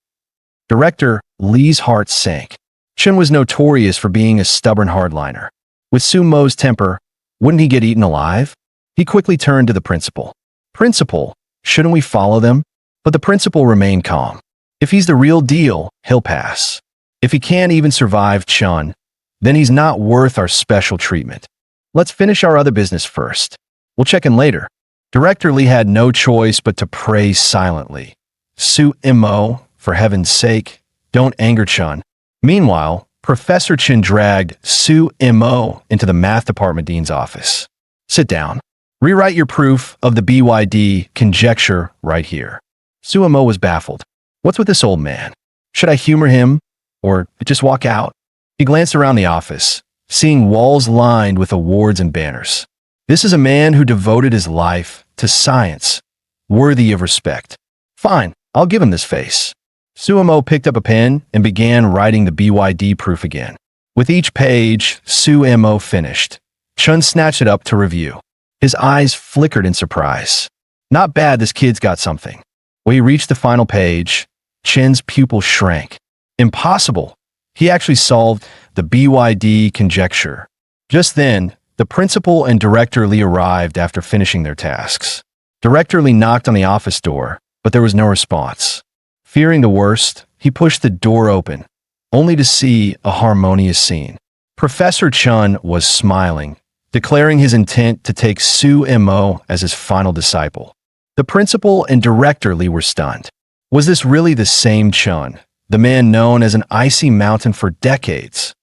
Director Li's heart sank. Chen was notorious for being a stubborn hardliner. With Su Mo's temper, wouldn't he get eaten alive? He quickly turned to the principal. Principal, shouldn't we follow them? But the principal remained calm. If he's the real deal, he'll pass. If he can't even survive Chun, then he's not worth our special treatment. Let's finish our other business first. We'll check in later. Director Li had no choice but to pray silently. Su Mo, for heaven's sake, don't anger Chun. Meanwhile, Professor Chen dragged Su Mo into the math department dean's office. Sit down. Rewrite your proof of the BYD conjecture right here. Su Mo was baffled. What's with this old man? Should I humor him or just walk out? He glanced around the office, seeing walls lined with awards and banners. This is a man who devoted his life to science, worthy of respect. Fine, I'll give him this face. Su Mo picked up a pen and began writing the BYD proof again. With each page Su Mo finished, Chun snatched it up to review. His eyes flickered in surprise. Not bad, this kid's got something. When he reached the final page, Chen's pupil shrank. Impossible. He actually solved the BYD conjecture. Just then, the principal and Director Li arrived after finishing their tasks. Director Li knocked on the office door, but there was no response. Fearing the worst, he pushed the door open, only to see a harmonious scene. Professor Chun was smiling, declaring his intent to take Su Mo as his final disciple. The principal and Director Li were stunned. Was this really the same Chun, the man known as an icy mountain for decades.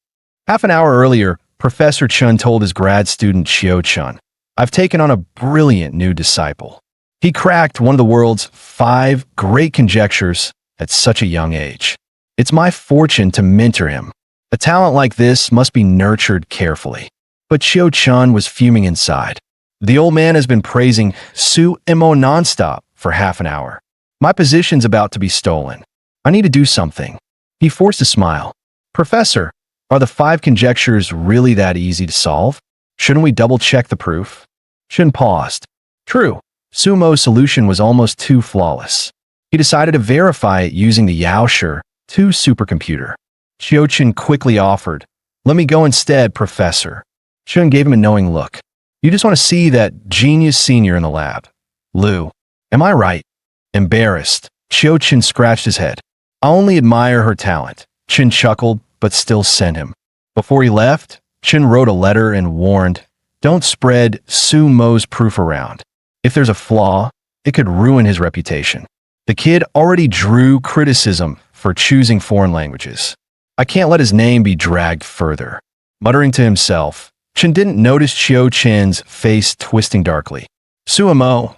Half an hour earlier, Professor Chun told his grad student Xiao Chun, "I've taken on a brilliant new disciple. He cracked one of the world's 5 great conjectures at such a young age. It's my fortune to mentor him. A talent like this must be nurtured carefully." But Xiao Chun was fuming inside. "The old man has been praising Su Mo nonstop for half an hour. My position's about to be stolen. I need to do something." He forced a smile. "Professor, are the 5 conjectures really that easy to solve? Shouldn't we double-check the proof?" Chun paused. True, Sumo's solution was almost too flawless. He decided to verify it using the Yaoshi 2 supercomputer. Xiao Chun quickly offered, "Let me go instead, Professor." Chun gave him a knowing look. "You just want to see that genius senior in the lab. Lu, am I right?" Embarrassed, Xiao Chun scratched his head. "I only admire her talent." Chun chuckled, but still sent him. Before he left, Chun wrote a letter and warned, "Don't spread Sumo's proof around. If there's a flaw, it could ruin his reputation." The kid already drew criticism for choosing foreign languages. "I can't let his name be dragged further." Muttering to himself, Chun didn't notice Xiao Chen's face twisting darkly. Sumo,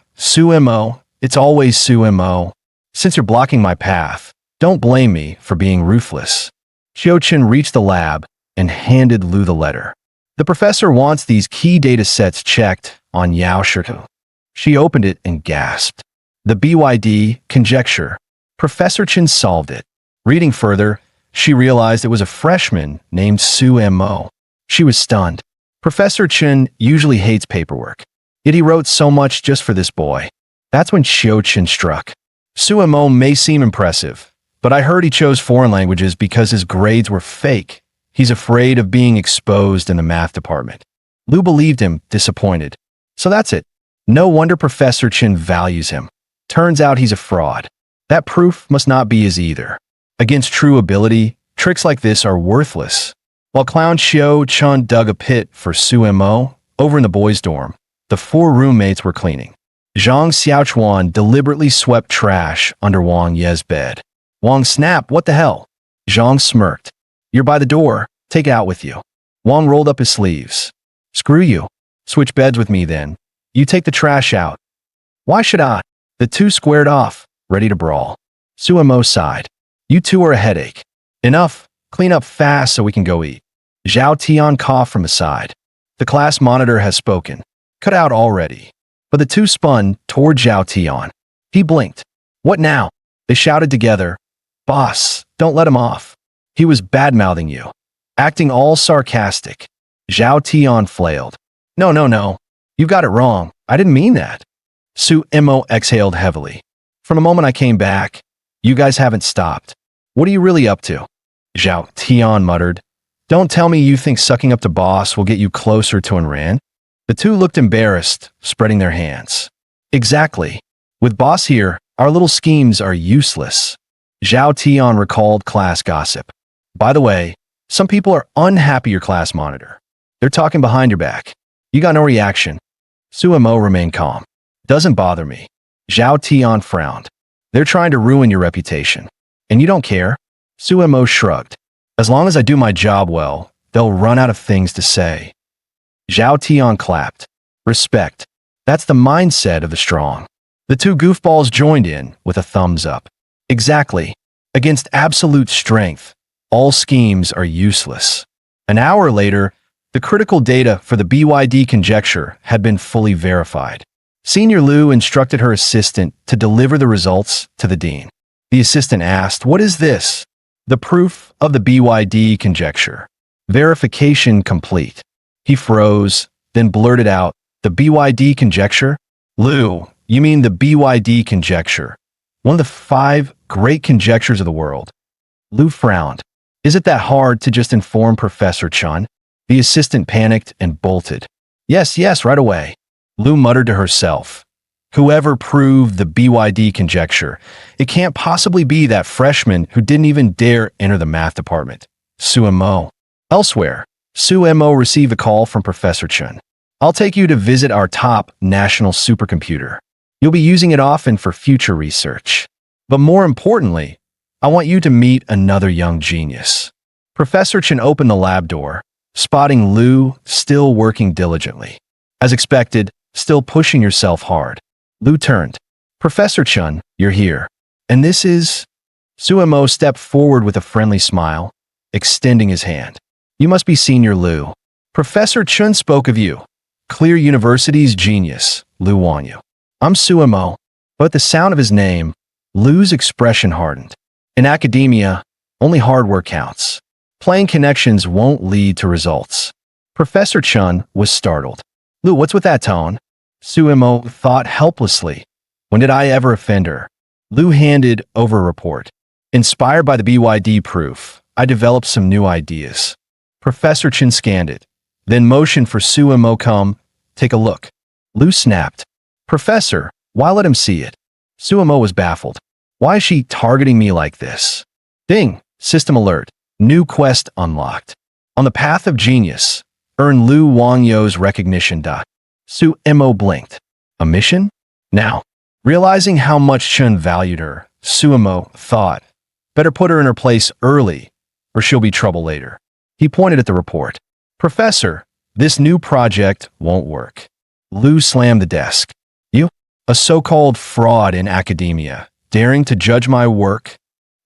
it's always Sumo. Since you're blocking my path, don't blame me for being ruthless." Xiao Chen reached the lab and handed Lu the letter. "The professor wants these key data sets checked on Yaoshi." She opened it and gasped. The BYD conjecture. Professor Chen solved it. Reading further, she realized it was a freshman named Sumo. She was stunned. Professor Chen usually hates paperwork, yet he wrote so much just for this boy. That's when Xiao Chen struck. "Sumo may seem impressive, but I heard he chose foreign languages because his grades were fake. He's afraid of being exposed in the math department." Lu believed him, disappointed. So that's it. No wonder Professor Chen values him. Turns out he's a fraud. That proof must not be his either. Against true ability, tricks like this are worthless. While Clown Xiao Chun dug a pit for Sumo over in the boys' dorm, the 4 roommates were cleaning. Zhang Xiaochuan deliberately swept trash under Wang Ye's bed. Wang snapped, "What the hell?" Zhang smirked. "You're by the door. Take it out with you." Wang rolled up his sleeves. "Screw you. Switch beds with me then. You take the trash out." "Why should I?" The 2 squared off, ready to brawl. Sumo sighed. "You 2 are a headache. Enough. Clean up fast so we can go eat." Zhao Tian coughed from his side. "The class monitor has spoken. Cut out already." But the 2 spun toward Zhao Tian. He blinked. "What now?" They shouted together. "Boss, don't let him off. He was bad-mouthing you." Acting all sarcastic, Zhao Tian flailed. No. You got it wrong. I didn't mean that." Sumo exhaled heavily. "From the moment I came back, you guys haven't stopped. What are you really up to?" Zhao Tian muttered. "Don't tell me you think sucking up to boss will get you closer to Enran?" The 2 looked embarrassed, spreading their hands. "Exactly. With boss here, our little schemes are useless." Zhao Tian recalled class gossip. "By the way, some people are unhappy your class monitor. They're talking behind your back. You got no reaction." Sumo remained calm. "Doesn't bother me." Zhao Tian frowned. "They're trying to ruin your reputation. And you don't care?" Sumo shrugged. "As long as I do my job well, they'll run out of things to say." Zhao Tian clapped. "Respect. That's the mindset of the strong." The 2 goofballs joined in with a thumbs up. "Exactly. Against absolute strength, all schemes are useless." An hour later, the critical data for the BYD conjecture had been fully verified. Senior Lu instructed her assistant to deliver the results to the dean. The assistant asked, "What is this?" "The proof of the BYD conjecture. Verification complete." He froze, then blurted out, "The BYD conjecture? Lu, you mean the BYD conjecture, one of the 5 great conjectures of the world?" Lu frowned. "Is it that hard to just inform Professor Chun?" The assistant panicked and bolted. Yes, right away." Lu muttered to herself. "Whoever proved the BYD conjecture, it can't possibly be that freshman who didn't even dare enter the math department. Sumo." Elsewhere, Sumo received a call from Professor Chun. "I'll take you to visit our top national supercomputer. You'll be using it often for future research. But more importantly, I want you to meet another young genius. Professor Chen opened the lab door, spotting Lu still working diligently. As expected, still pushing yourself hard. Lu turned. Professor Chen, you're here. And this is... Suemo stepped forward with a friendly smile, extending his hand. You must be Senior Lu. Professor Chen spoke of you. Clear University's genius, Lu Wanyu. I'm Suemo. But at the sound of his name, Lu's expression hardened. In academia, only hard work counts. Playing connections won't lead to results. Professor Chen was startled. Lu, what's with that tone? Suemo thought helplessly. When did I ever offend her? Lu handed over a report. Inspired by the BYD proof, I developed some new ideas. Professor Chen scanned it, then motioned for Suemo come, take a look. Lu snapped. Professor, why let him see it? Suemo was baffled. Why is she targeting me like this? Ding, system alert. New quest unlocked. On the path of genius, earn Lu Wangyo's recognition. Suemo blinked. A mission? Now, realizing how much Chen valued her, Suemo thought, better put her in her place early, or she'll be trouble later. He pointed at the report. Professor, this new project won't work. Lu slammed the desk. You? A so-called fraud in academia, daring to judge my work?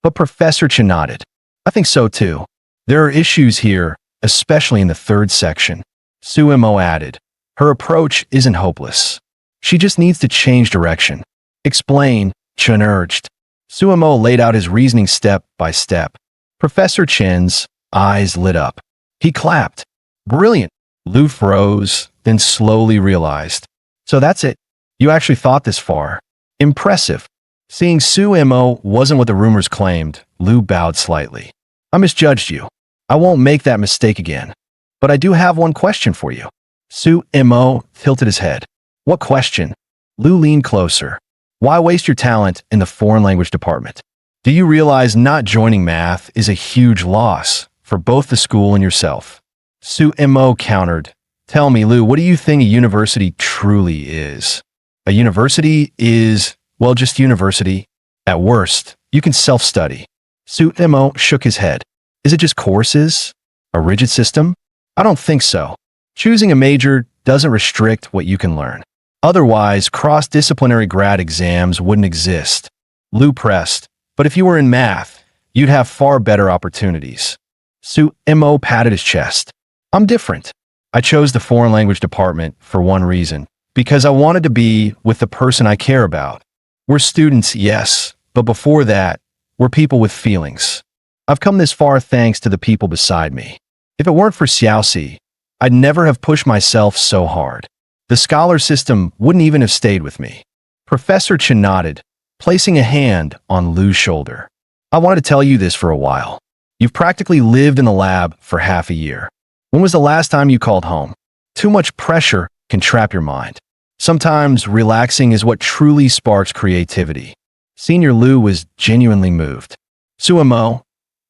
But Professor Chen nodded. I think so too. There are issues here, especially in the third section. Suemo added. Her approach isn't hopeless. She just needs to change direction. Explain, Chen urged. Suemo laid out his reasoning step by step. Professor Chen's eyes lit up. He clapped. Brilliant. Lu froze, then slowly realized. So that's it. You actually thought this far. Impressive. Seeing Suemo wasn't what the rumors claimed, Lu bowed slightly. I misjudged you. I won't make that mistake again. But I do have one question for you. Suemo tilted his head. What question? Lu leaned closer. Why waste your talent in the foreign language department? Do you realize not joining math is a huge loss for both the school and yourself? Suemo countered. Tell me, Lu, what do you think a university truly is? A university is, well, just university. At worst, you can self-study. Suemo shook his head. Is it just courses? A rigid system? I don't think so. Choosing a major doesn't restrict what you can learn. Otherwise, cross-disciplinary grad exams wouldn't exist. Lu pressed. But if you were in math, you'd have far better opportunities. Suemo patted his chest. I'm different. I chose the foreign language department for one reason. Because I wanted to be with the person I care about. We're students, yes, but before that, we're people with feelings. I've come this far thanks to the people beside me. If it weren't for Xiaoxi, I'd never have pushed myself so hard. The scholar system wouldn't even have stayed with me. Professor Chen nodded, placing a hand on Lu's shoulder. I wanted to tell you this for a while. You've practically lived in the lab for half a year. When was the last time you called home? Too much pressure can trap your mind. Sometimes relaxing is what truly sparks creativity. Senior Lu was genuinely moved. Suemo,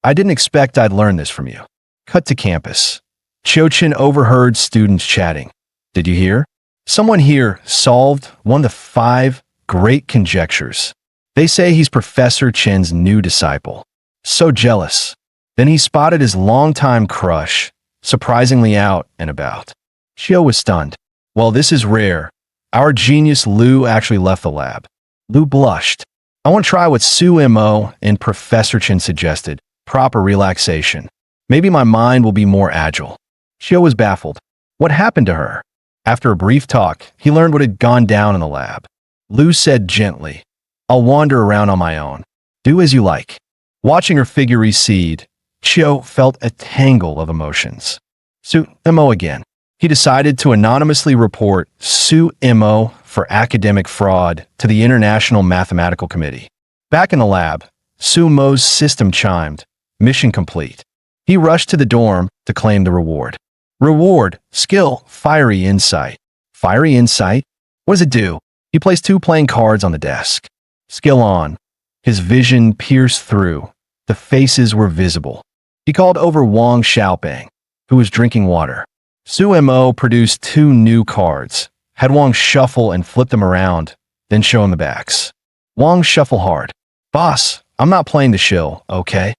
I didn't expect I'd learn this from you. Cut to campus. Cho-Chin overheard students chatting. Did you hear? Someone here solved one of the 5 great conjectures. They say he's Professor Chen's new disciple. So jealous. Then he spotted his longtime crush, surprisingly out and about. Chio was stunned. Well, this is rare. Our genius Lu actually left the lab. Lu blushed. I want to try what Suemo and Professor Chen suggested. Proper relaxation. Maybe my mind will be more agile. Chio was baffled. What happened to her? After a brief talk, he learned what had gone down in the lab. Lu said gently, I'll wander around on my own. Do as you like. Watching her figure recede, Chio felt a tangle of emotions. Suemo again. He decided to anonymously report Suemo for academic fraud to the International Mathematical Committee. Back in the lab, Suemo's system chimed. Mission complete. He rushed to the dorm to claim the reward. Reward, skill, fiery insight. Fiery insight? What does it do? He placed 2 playing cards on the desk. Skill on. His vision pierced through. The faces were visible. He called over Wang Xiaoping, who was drinking water. Suemo produced 2 new cards, had Wang shuffle and flip them around, then show him the backs. Wang shuffled hard. Boss, I'm not playing the shill, okay?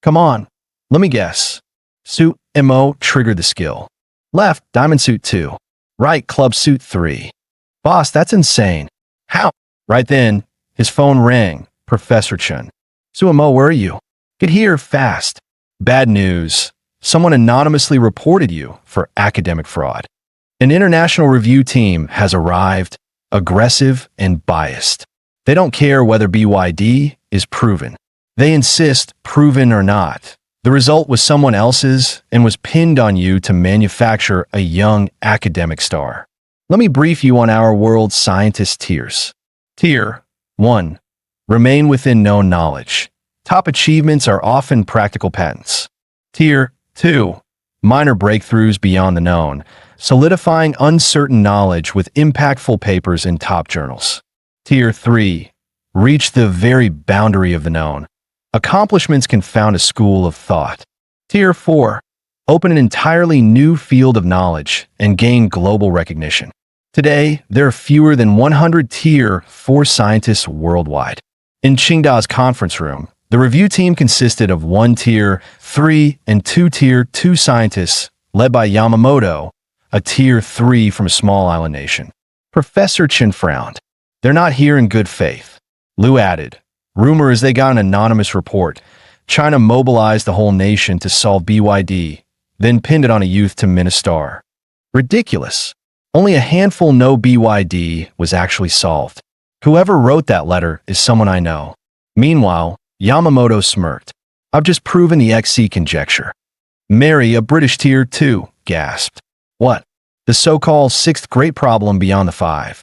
Come on, let me guess. Suit MO triggered the skill. Left, diamond suit 2. Right, club suit 3. Boss, that's insane. How? Right then, his phone rang. Professor Chen. Sumo, where are you? Get here, fast. Bad news. Someone anonymously reported you for academic fraud. An international review team has arrived, aggressive and biased. They don't care whether BYD is proven. They insist, proven or not. The result was someone else's and was pinned on you to manufacture a young academic star. Let me brief you on our world scientist tiers. Tier 1. Remain within known knowledge. Top achievements are often practical patents. Tier 2. Minor breakthroughs beyond the known, solidifying uncertain knowledge with impactful papers in top journals. Tier 3. Reach the very boundary of the known. Accomplishments can found a school of thought. Tier 4. Open an entirely new field of knowledge and gain global recognition. Today, there are fewer than 100 Tier 4 scientists worldwide. In Qingda's conference room, the review team consisted of 1 Tier 3 and 2 Tier 2 scientists, led by Yamamoto, a Tier 3 from a small island nation. Professor Chen frowned. They're not here in good faith. Liu added. Rumor is they got an anonymous report. China mobilized the whole nation to solve BYD, then pinned it on a youth to min a star. Ridiculous. Only a handful know BYD was actually solved. Whoever wrote that letter is someone I know. Meanwhile, Yamamoto smirked. I've just proven the XC conjecture. Mary, a British Tier 2, gasped. What? The so-called sixth great problem beyond the five.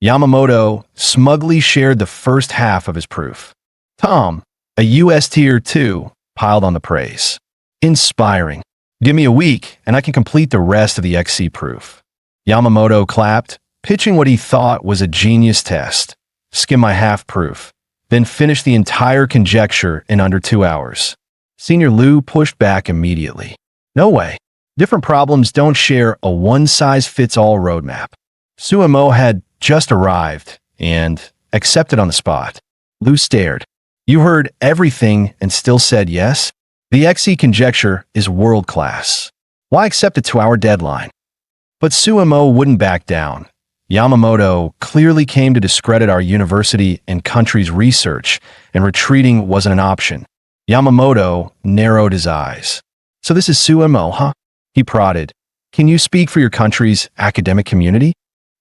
Yamamoto smugly shared the first half of his proof. Tom, a US Tier 2, piled on the praise. Inspiring. Give me a week, and I can complete the rest of the XC proof. Yamamoto clapped, pitching what he thought was a genius test. Skim my half-proof, then finish the entire conjecture in under 2 hours. Senior Liu pushed back immediately. No way. Different problems don't share a one-size-fits-all roadmap. Suemo had just arrived and accepted on the spot. Liu stared. You heard everything and still said yes? The XE conjecture is world-class. Why accept a 2-hour deadline? But Suemo wouldn't back down. Yamamoto clearly came to discredit our university and country's research, and retreating wasn't an option. Yamamoto narrowed his eyes. So this is Suemo, huh? He prodded. Can you speak for your country's academic community?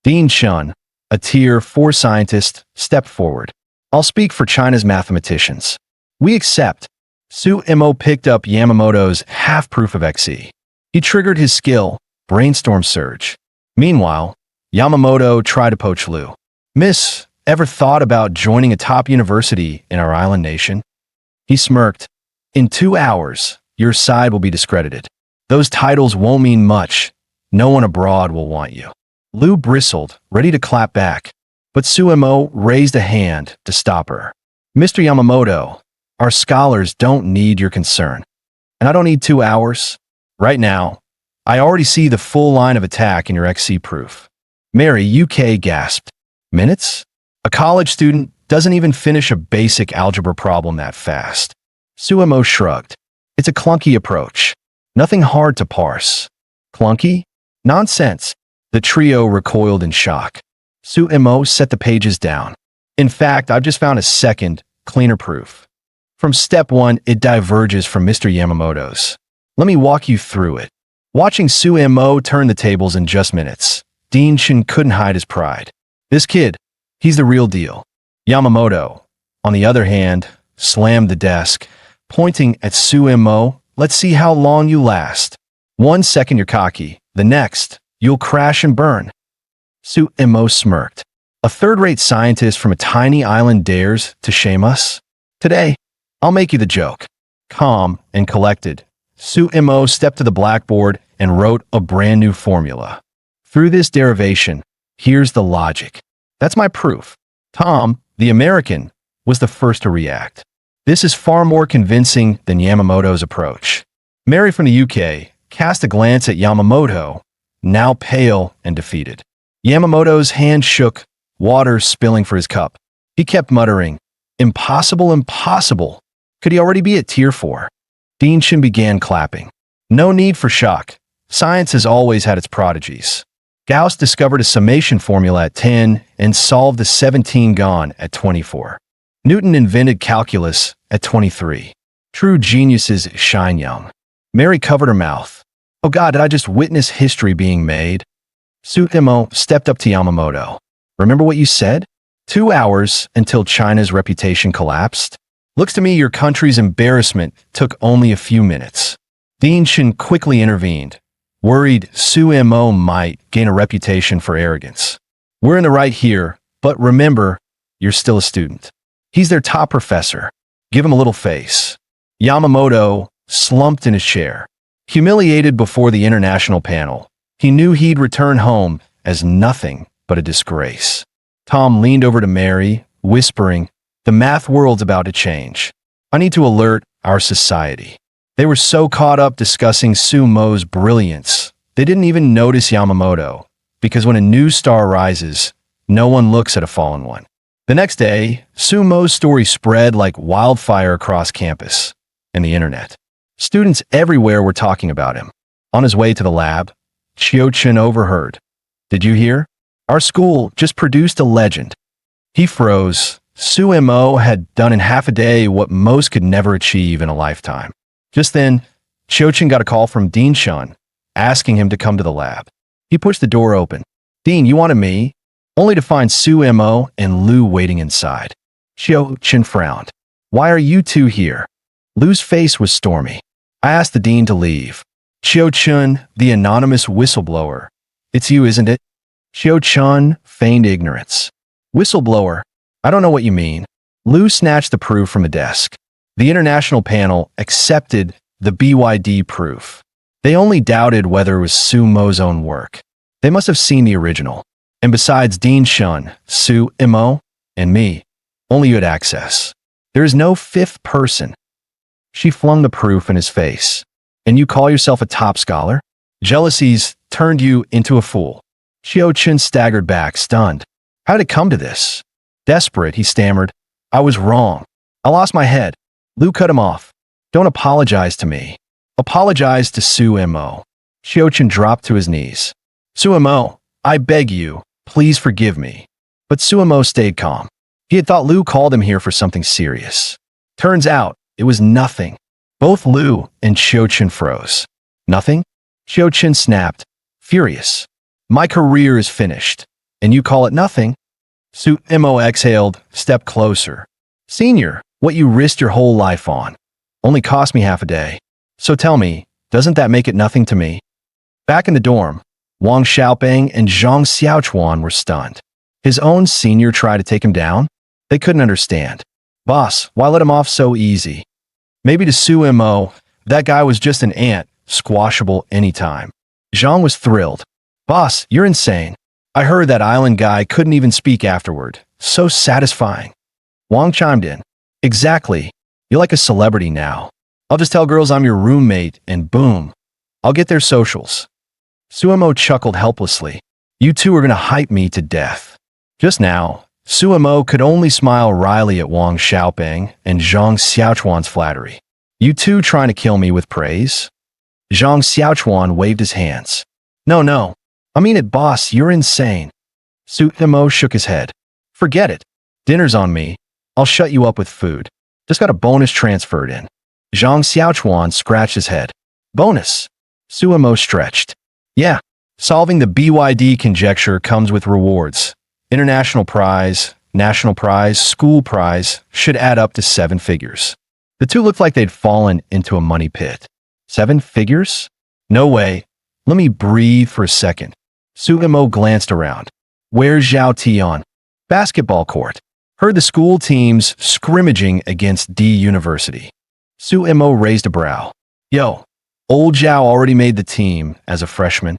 Dean Shun, a Tier 4 scientist, stepped forward. I'll speak for China's mathematicians. We accept. Suemo picked up Yamamoto's half-proof of XE. He triggered his skill, brainstorm surge. Meanwhile, Yamamoto tried to poach Liu. Miss, ever thought about joining a top university in our island nation? He smirked. In 2 hours, your side will be discredited. Those titles won't mean much. No one abroad will want you. Liu bristled, ready to clap back, but Suemo raised a hand to stop her. Mr. Yamamoto, our scholars don't need your concern. And I don't need 2 hours. Right now, I already see the full line of attack in your XC proof. Mary, UK gasped. Minutes? A college student doesn't even finish a basic algebra problem that fast. Suemo shrugged. It's a clunky approach. Nothing hard to parse. Clunky? Nonsense. The trio recoiled in shock. Suemo set the pages down. In fact, I've just found a second, cleaner proof. From step 1, it diverges from Mr. Yamamoto's. Let me walk you through it. Watching Suemo turn the tables in just minutes, Dean Shin couldn't hide his pride. This kid, he's the real deal. Yamamoto, on the other hand, slammed the desk, pointing at Suemo. Let's see how long you last. 1 second you're cocky, the next, you'll crash and burn. Suemo smirked. A third-rate scientist from a tiny island dares to shame us? Today, I'll make you the joke. Calm and collected, Suemo stepped to the blackboard and wrote a brand new formula. Through this derivation, here's the logic. That's my proof. Tom, the American, was the first to react. This is far more convincing than Yamamoto's approach. Mary from the UK cast a glance at Yamamoto, now pale and defeated. Yamamoto's hand shook, water spilling for his cup. He kept muttering, Impossible, impossible. Could he already be at Tier 4? Dinshin began clapping. No need for shock. Science has always had its prodigies. Gauss discovered a summation formula at 10 and solved the 17 gon at 24. Newton invented calculus at 23. True geniuses shine young. Mary covered her mouth. Oh God, did I just witness history being made? Suemo stepped up to Yamamoto. Remember what you said? 2 hours until China's reputation collapsed? Looks to me your country's embarrassment took only a few minutes. Dinshin quickly intervened, worried Suemo might gain a reputation for arrogance. We're in the right here, but remember, you're still a student. He's their top professor. Give him a little face. Yamamoto slumped in his chair. Humiliated before the international panel, he knew he'd return home as nothing but a disgrace. Tom leaned over to Mary, whispering, "The math world's about to change. I need to alert our society." They were so caught up discussing Sumo's brilliance, they didn't even notice Yamamoto, because when a new star rises, no one looks at a fallen one. The next day, Sumo's story spread like wildfire across campus and the internet. Students everywhere were talking about him. On his way to the lab, Chiochin overheard. "Did you hear? Our school just produced a legend." He froze. Suemo had done in half a day what most could never achieve in a lifetime. Just then, Chiochin got a call from Dean Shun, asking him to come to the lab. He pushed the door open. "Dean, you wanted me?" Only to find Suemo and Lu waiting inside. Chiochin frowned. "Why are you two here?" Lu's face was stormy. "I asked the dean to leave." Chiochin, the anonymous whistleblower. "It's you, isn't it?" Chiochin feigned ignorance. "Whistleblower? I don't know what you mean." Lu snatched the proof from a desk. The international panel accepted the BYD proof. They only doubted whether it was Sumo's own work. They must have seen the original. And besides Dean Shun, Suemo, and me, only you had access. There is no fifth person. She flung the proof in his face. "And you call yourself a top scholar? Jealousies turned you into a fool." Chiochin staggered back, stunned. How did it come to this? Desperate, he stammered. "I was wrong. I lost my head." Lu cut him off. "Don't apologize to me. Apologize to Suemo." Chiochin dropped to his knees. "Suemo, I beg you, please forgive me." But Suemo stayed calm. He had thought Lu called him here for something serious. Turns out, it was nothing. Both Lu and Chiochin froze. "Nothing?" Chiochin snapped, furious. "My career is finished, and you call it nothing?" Suemo exhaled, stepped closer. "Senior, what you risked your whole life on only cost me half a day. So tell me, doesn't that make it nothing to me?" Back in the dorm, Wang Xiaoping and Zhang Xiaochuan were stunned. His own senior tried to take him down? They couldn't understand. "Boss, why let him off so easy?" Maybe to Suemo, that guy was just an ant, squashable anytime. Zhang was thrilled. "Boss, you're insane. I heard that island guy couldn't even speak afterward. So satisfying." Wang chimed in. "Exactly. You're like a celebrity now. I'll just tell girls I'm your roommate and boom, I'll get their socials." Suemo chuckled helplessly. "You two are going to hype me to death." Just now, Suemo could only smile wryly at Wang Xiaoping and Zhang Xiaochuan's flattery. "You two trying to kill me with praise?" Zhang Xiaochuan waved his hands. No. I mean it, boss, you're insane." Suemo shook his head. "Forget it. Dinner's on me. I'll shut you up with food. Just got a bonus transferred in." Zhang Xiaochuan scratched his head. "Bonus?" Suemo stretched. "Yeah, solving the BYD conjecture comes with rewards. International prize, national prize, school prize should add up to 7 figures." The two looked like they'd fallen into a money pit. 7 figures? No way. Let me breathe for a second. Suemo glanced around. "Where's Zhao Tian?" "Basketball court. Heard the school teams scrimmaging against D University." Suemo raised a brow. "Yo, old Zhao already made the team as a freshman."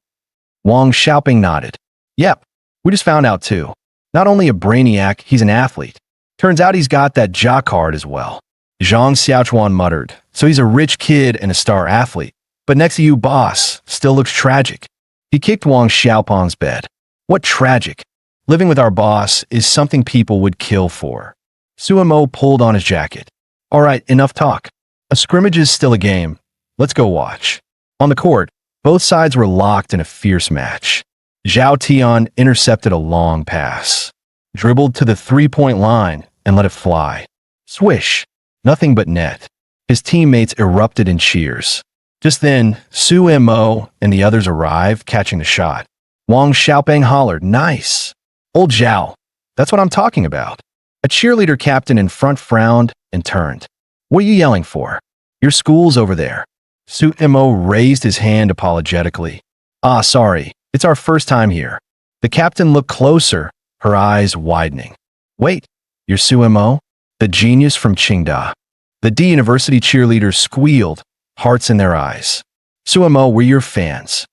Wang Xiaoping nodded. "Yep, we just found out too. Not only a brainiac, he's an athlete. Turns out he's got that jock card as well." Zhang Xiaochuan muttered. "So he's a rich kid and a star athlete. But next to you, boss, still looks tragic." He kicked Wang Xiaoping's bed. "What tragic? Living with our boss is something people would kill for." Suemo pulled on his jacket. All right, enough talk. A scrimmage is still a game. Let's go watch. On the court, both sides were locked in a fierce match. Zhao Tian intercepted a long pass, dribbled to the three-point line, and let it fly. Swish! Nothing but net. His teammates erupted in cheers. Just then, Suemo and the others arrived, catching the shot. Wang Xiaopeng hollered, "Nice! Old Zhao, that's what I'm talking about." A cheerleader captain in front frowned and turned. "What are you yelling for? Your school's over there." Suemo raised his hand apologetically. "Ah, sorry. It's our first time here." The captain looked closer, her eyes widening. "Wait, you're Suemo? The genius from Qingda." The D University cheerleaders squealed, hearts in their eyes. "Suemo, we're your fans."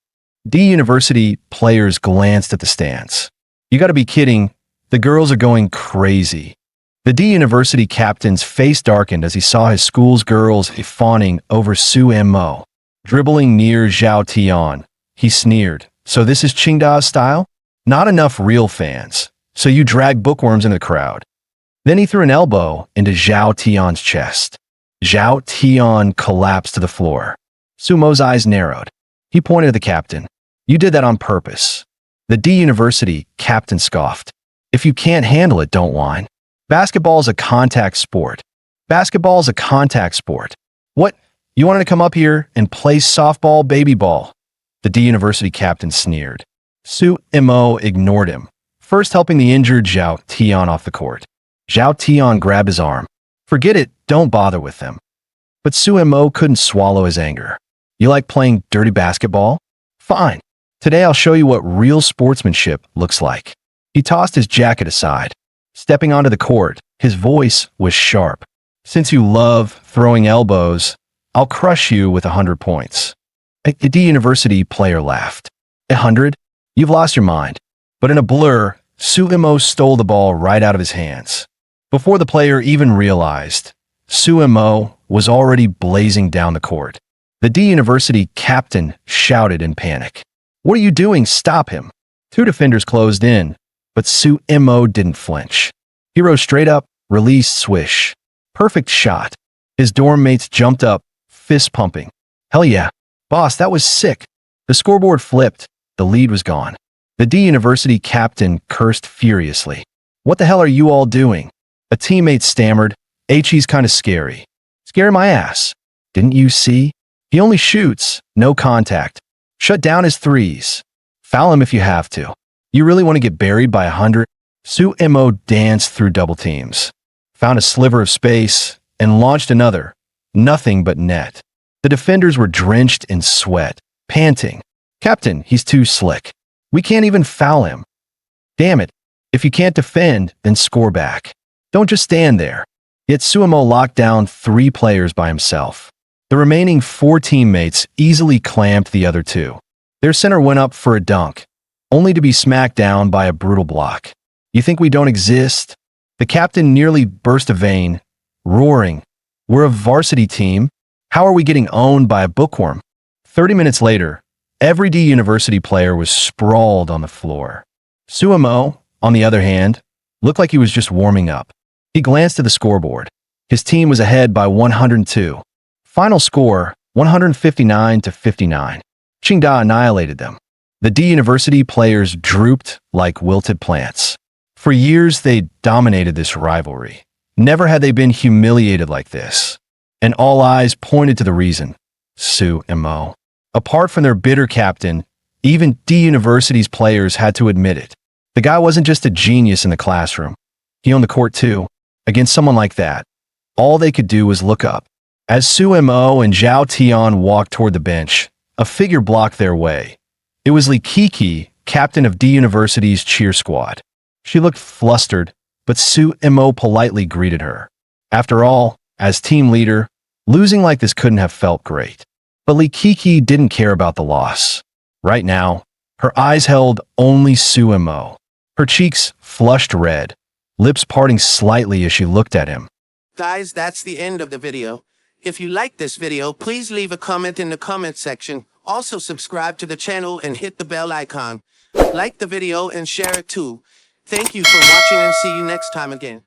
D University players glanced at the stands. "You gotta be kidding. The girls are going crazy." The D University captain's face darkened as he saw his school's girls fawning over Suemo. Dribbling near Zhao Tian, he sneered, "So this is Qingda's style? Not enough real fans, so you drag bookworms into the crowd." Then he threw an elbow into Zhao Tian's chest. Zhao Tian collapsed to the floor. Sumo's eyes narrowed. He pointed at the captain. "You did that on purpose." The D University captain scoffed. "If you can't handle it, don't whine. Basketball's a contact sport. Basketball's a contact sport. What? You wanted to come up here and play softball, baby ball?" The D University captain sneered. Suemo ignored him, first helping the injured Zhao Tian off the court. Zhao Tian grabbed his arm. "Forget it, don't bother with them." But Suemo couldn't swallow his anger. "You like playing dirty basketball? Fine. Today I'll show you what real sportsmanship looks like." He tossed his jacket aside. Stepping onto the court, his voice was sharp. "Since you love throwing elbows, I'll crush you with 100 points." A D University player laughed. 100? You've lost your mind. But in a blur, Suemo stole the ball right out of his hands. Before the player even realized, Suemo was already blazing down the court. The D University captain shouted in panic. "What are you doing? Stop him." Two defenders closed in, but Suemo didn't flinch. He rose straight up, released, swish. Perfect shot. His dorm mates jumped up, fist pumping. "Hell yeah. Boss, that was sick." The scoreboard flipped. The lead was gone. The D University captain cursed furiously. "What the hell are you all doing?" A teammate stammered, "He's kinda scary." "Scare my ass. Didn't you see? He only shoots, no contact. Shut down his threes. Foul him if you have to. You really want to get buried by 100? Suemo danced through double teams, found a sliver of space, and launched another. Nothing but net. The defenders were drenched in sweat, panting. "Captain, he's too slick. We can't even foul him." "Damn it. If you can't defend, then score back. Don't just stand there." Yet Suemo locked down 3 players by himself. The remaining 4 teammates easily clamped the other 2. Their center went up for a dunk, only to be smacked down by a brutal block. "You think we don't exist?" The captain nearly burst a vein, roaring, "We're a varsity team. How are we getting owned by a bookworm?" 30 minutes later, every D University player was sprawled on the floor. Suemo, on the other hand, looked like he was just warming up. He glanced at the scoreboard. His team was ahead by 102. Final score, 159-59. Qingda annihilated them. The D University players drooped like wilted plants. For years, they dominated this rivalry. Never had they been humiliated like this. And all eyes pointed to the reason: Suemo. Apart from their bitter captain, even D University's players had to admit it. The guy wasn't just a genius in the classroom. He owned the court too. Against someone like that, all they could do was look up. As Suemo and Zhao Tian walked toward the bench, a figure blocked their way. It was Li Kiki, captain of D University's cheer squad. She looked flustered, but Suemo politely greeted her. After all, as team leader, losing like this couldn't have felt great. But Li Kiki didn't care about the loss. Right now, her eyes held only Suemo. Her cheeks flushed red, lips parting slightly as she looked at him. Guys, that's the end of the video. If you like this video, please leave a comment in the comment section. Also subscribe to the channel and hit the bell icon. Like the video and share it too. Thank you for watching and see you next time again.